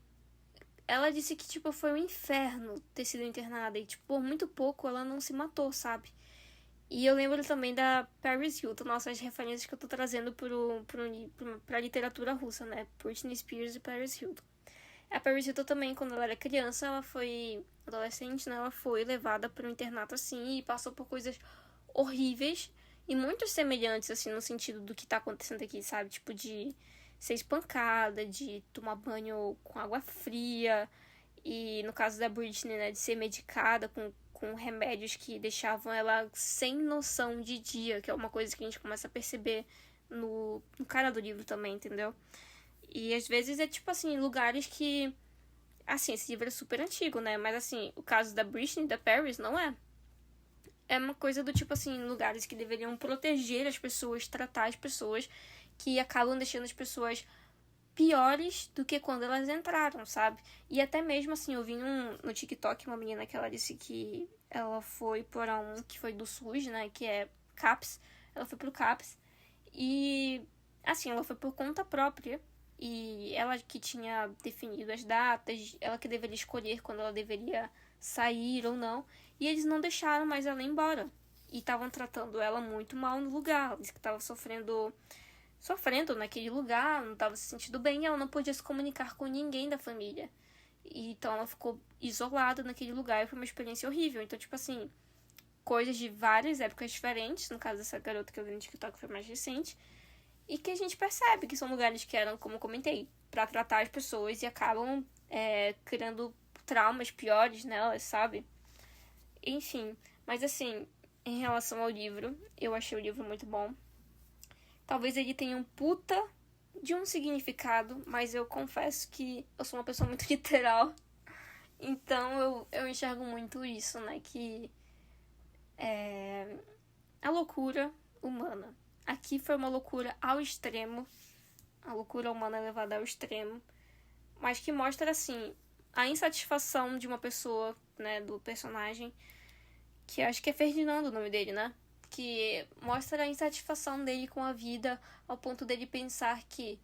ela disse que, tipo, foi um inferno ter sido internada. E, tipo, por muito pouco ela não se matou, sabe? E eu lembro também da Paris Hilton. Nossa, as referências que eu tô trazendo pra literatura russa, né? Britney Spears e Paris Hilton. A Paris Hilton também, quando ela era criança, ela foi adolescente, né? Ela foi levada para um internato assim e passou por coisas horríveis e muito semelhantes, assim, no sentido do que tá acontecendo aqui, sabe? Tipo, de ser espancada, de tomar banho com água fria. E no caso da Britney, né? De ser medicada com remédios que deixavam ela sem noção de dia, que é uma coisa que a gente começa a perceber no cara do livro também, entendeu? E às vezes é tipo assim, lugares que. Assim, esse livro é super antigo, né? Mas assim, o caso da Britney, da Paris, não é. É uma coisa do tipo assim, lugares que deveriam proteger as pessoas, tratar as pessoas, que acabam deixando as pessoas piores do que quando elas entraram, sabe? E até mesmo assim, eu vi no TikTok uma menina que ela disse que ela foi para um que foi do SUS, né? Que é CAPS. Ela foi pro CAPS. E assim, ela foi por conta própria. E ela que tinha definido as datas, ela que deveria escolher quando ela deveria sair ou não. E eles não deixaram mais ela ir embora. E estavam tratando ela muito mal no lugar. Ela disse que estava sofrendo naquele lugar, não estava se sentindo bem. E ela não podia se comunicar com ninguém da família. E, então ela ficou isolada naquele lugar e foi uma experiência horrível. Então, tipo assim, coisas de várias épocas diferentes. No caso dessa garota que eu vi no TikTok foi mais recente. E que a gente percebe que são lugares que eram, como eu comentei, para tratar as pessoas e acabam criando traumas piores nelas, sabe? Enfim, mas assim, em relação ao livro, eu achei o livro muito bom. Talvez ele tenha um puta de um significado, mas eu confesso que eu sou uma pessoa muito literal. Então eu enxergo muito isso, né? Que é a loucura humana. Aqui foi uma loucura ao extremo. A loucura humana levada ao extremo. Mas que mostra, assim, a insatisfação de uma pessoa, né? Do personagem. Que acho que é Ferdinando o nome dele, né? Que mostra a insatisfação dele com a vida. Ao ponto dele pensar que,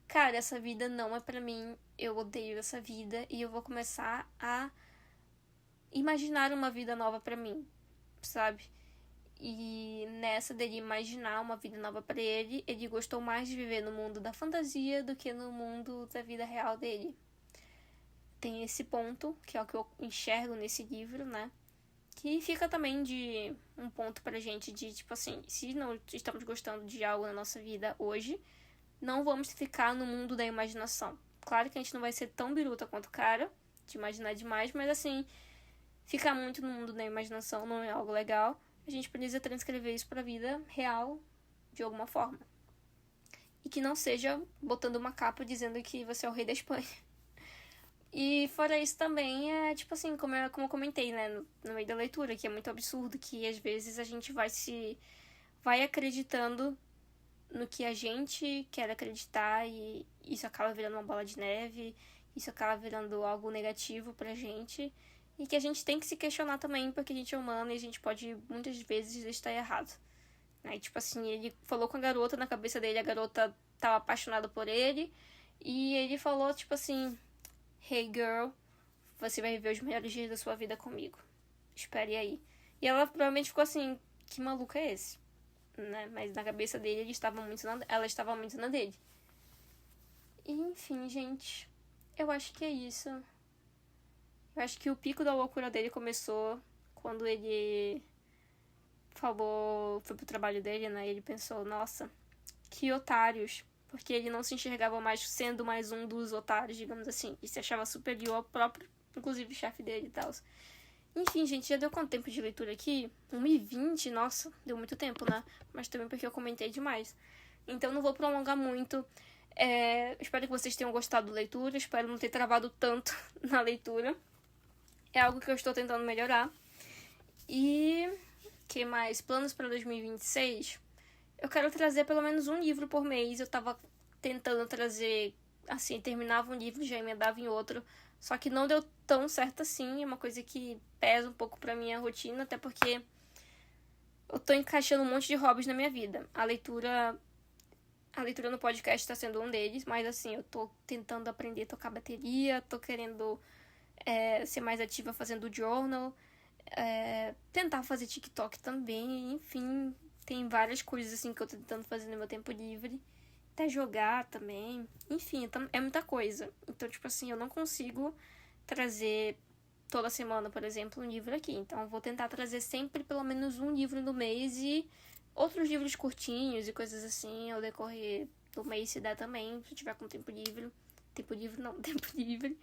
cara, essa vida não é pra mim. Eu odeio essa vida. E eu vou começar a imaginar uma vida nova pra mim. Sabe? E nessa dele imaginar uma vida nova para ele, ele gostou mais de viver no mundo da fantasia do que no mundo da vida real dele. Tem esse ponto, que é o que eu enxergo nesse livro, né? Que fica também de um ponto pra gente de, tipo assim, se não estamos gostando de algo na nossa vida hoje, não vamos ficar no mundo da imaginação. Claro que a gente não vai ser tão biruta quanto o cara, de imaginar demais, mas assim, ficar muito no mundo da imaginação não é algo legal. A gente precisa transcrever isso pra vida real de alguma forma. e que não seja botando uma capa dizendo que você é o rei da Espanha. E fora isso também é, tipo assim, como eu comentei, né, no meio da leitura, que é muito absurdo, que às vezes a gente vai acreditando no que a gente quer acreditar e isso acaba virando uma bola de neve, isso acaba virando algo negativo pra gente e que a gente tem que se questionar também porque a gente é humano e a gente pode muitas vezes estar errado. Aí, tipo assim, ele falou com a garota na cabeça dele, a garota tava apaixonada por ele e ele falou, tipo assim, hey girl, você vai viver os melhores dias da sua vida comigo. Espere aí. E ela provavelmente ficou assim, que maluco é esse? Né? Mas na cabeça dele ela estava muito na dele. E enfim, gente, eu acho que é isso. Eu acho que o pico da loucura dele começou quando ele foi pro trabalho dele, né? E ele pensou, nossa, que otários. Porque ele não se enxergava mais sendo mais um dos otários, digamos assim. E se achava superior ao próprio, inclusive, chefe dele e tal. Enfim, gente, já deu quanto tempo de leitura aqui? 1h20, nossa, deu muito tempo, né? Mas também porque eu comentei demais. Então não vou prolongar muito. Espero que vocês tenham gostado da leitura. Espero não ter travado tanto na leitura. É algo que eu estou tentando melhorar. E que mais? Planos para 2026? Eu quero trazer pelo menos um livro por mês. Eu tava tentando trazer, assim, terminava um livro, já emendava em outro. Só que não deu tão certo assim. É uma coisa que pesa um pouco pra minha rotina, até porque eu tô encaixando um monte de hobbies na minha vida. A leitura no podcast tá sendo um deles, mas assim, eu tô tentando aprender a tocar bateria, tô querendo ser mais ativa fazendo journal, tentar fazer TikTok também, enfim, tem várias coisas assim que eu tô tentando fazer no meu tempo livre. Até jogar também. Enfim, é muita coisa. Então, tipo assim, eu não consigo trazer toda semana, por exemplo, um livro aqui. Então, eu vou tentar trazer sempre pelo menos um livro no mês e outros livros curtinhos e coisas assim ao decorrer do mês, se der também, se eu tiver com tempo livre. Tempo livre não, tempo livre.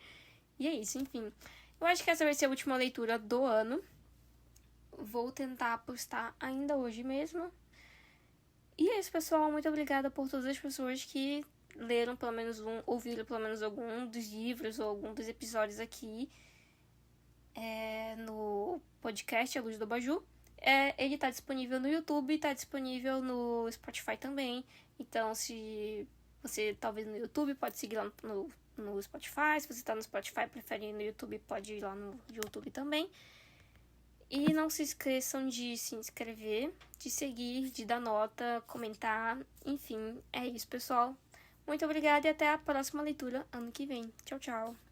E é isso, enfim. Eu acho que essa vai ser a última leitura do ano. Vou tentar postar ainda hoje mesmo. E é isso, pessoal. Muito obrigada por todas as pessoas que leram pelo menos ouviram pelo menos algum dos livros ou algum dos episódios aqui no podcast A Luz do Baju. Ele tá disponível no YouTube e tá disponível no Spotify também. Então, se você tá ouvindo no YouTube, pode seguir lá no Spotify. Se você tá no Spotify e prefere ir no YouTube, pode ir lá no YouTube também. E não se esqueçam de se inscrever, de seguir, de dar nota, comentar. Enfim, é isso, pessoal. Muito obrigada e até a próxima leitura ano que vem. Tchau, tchau.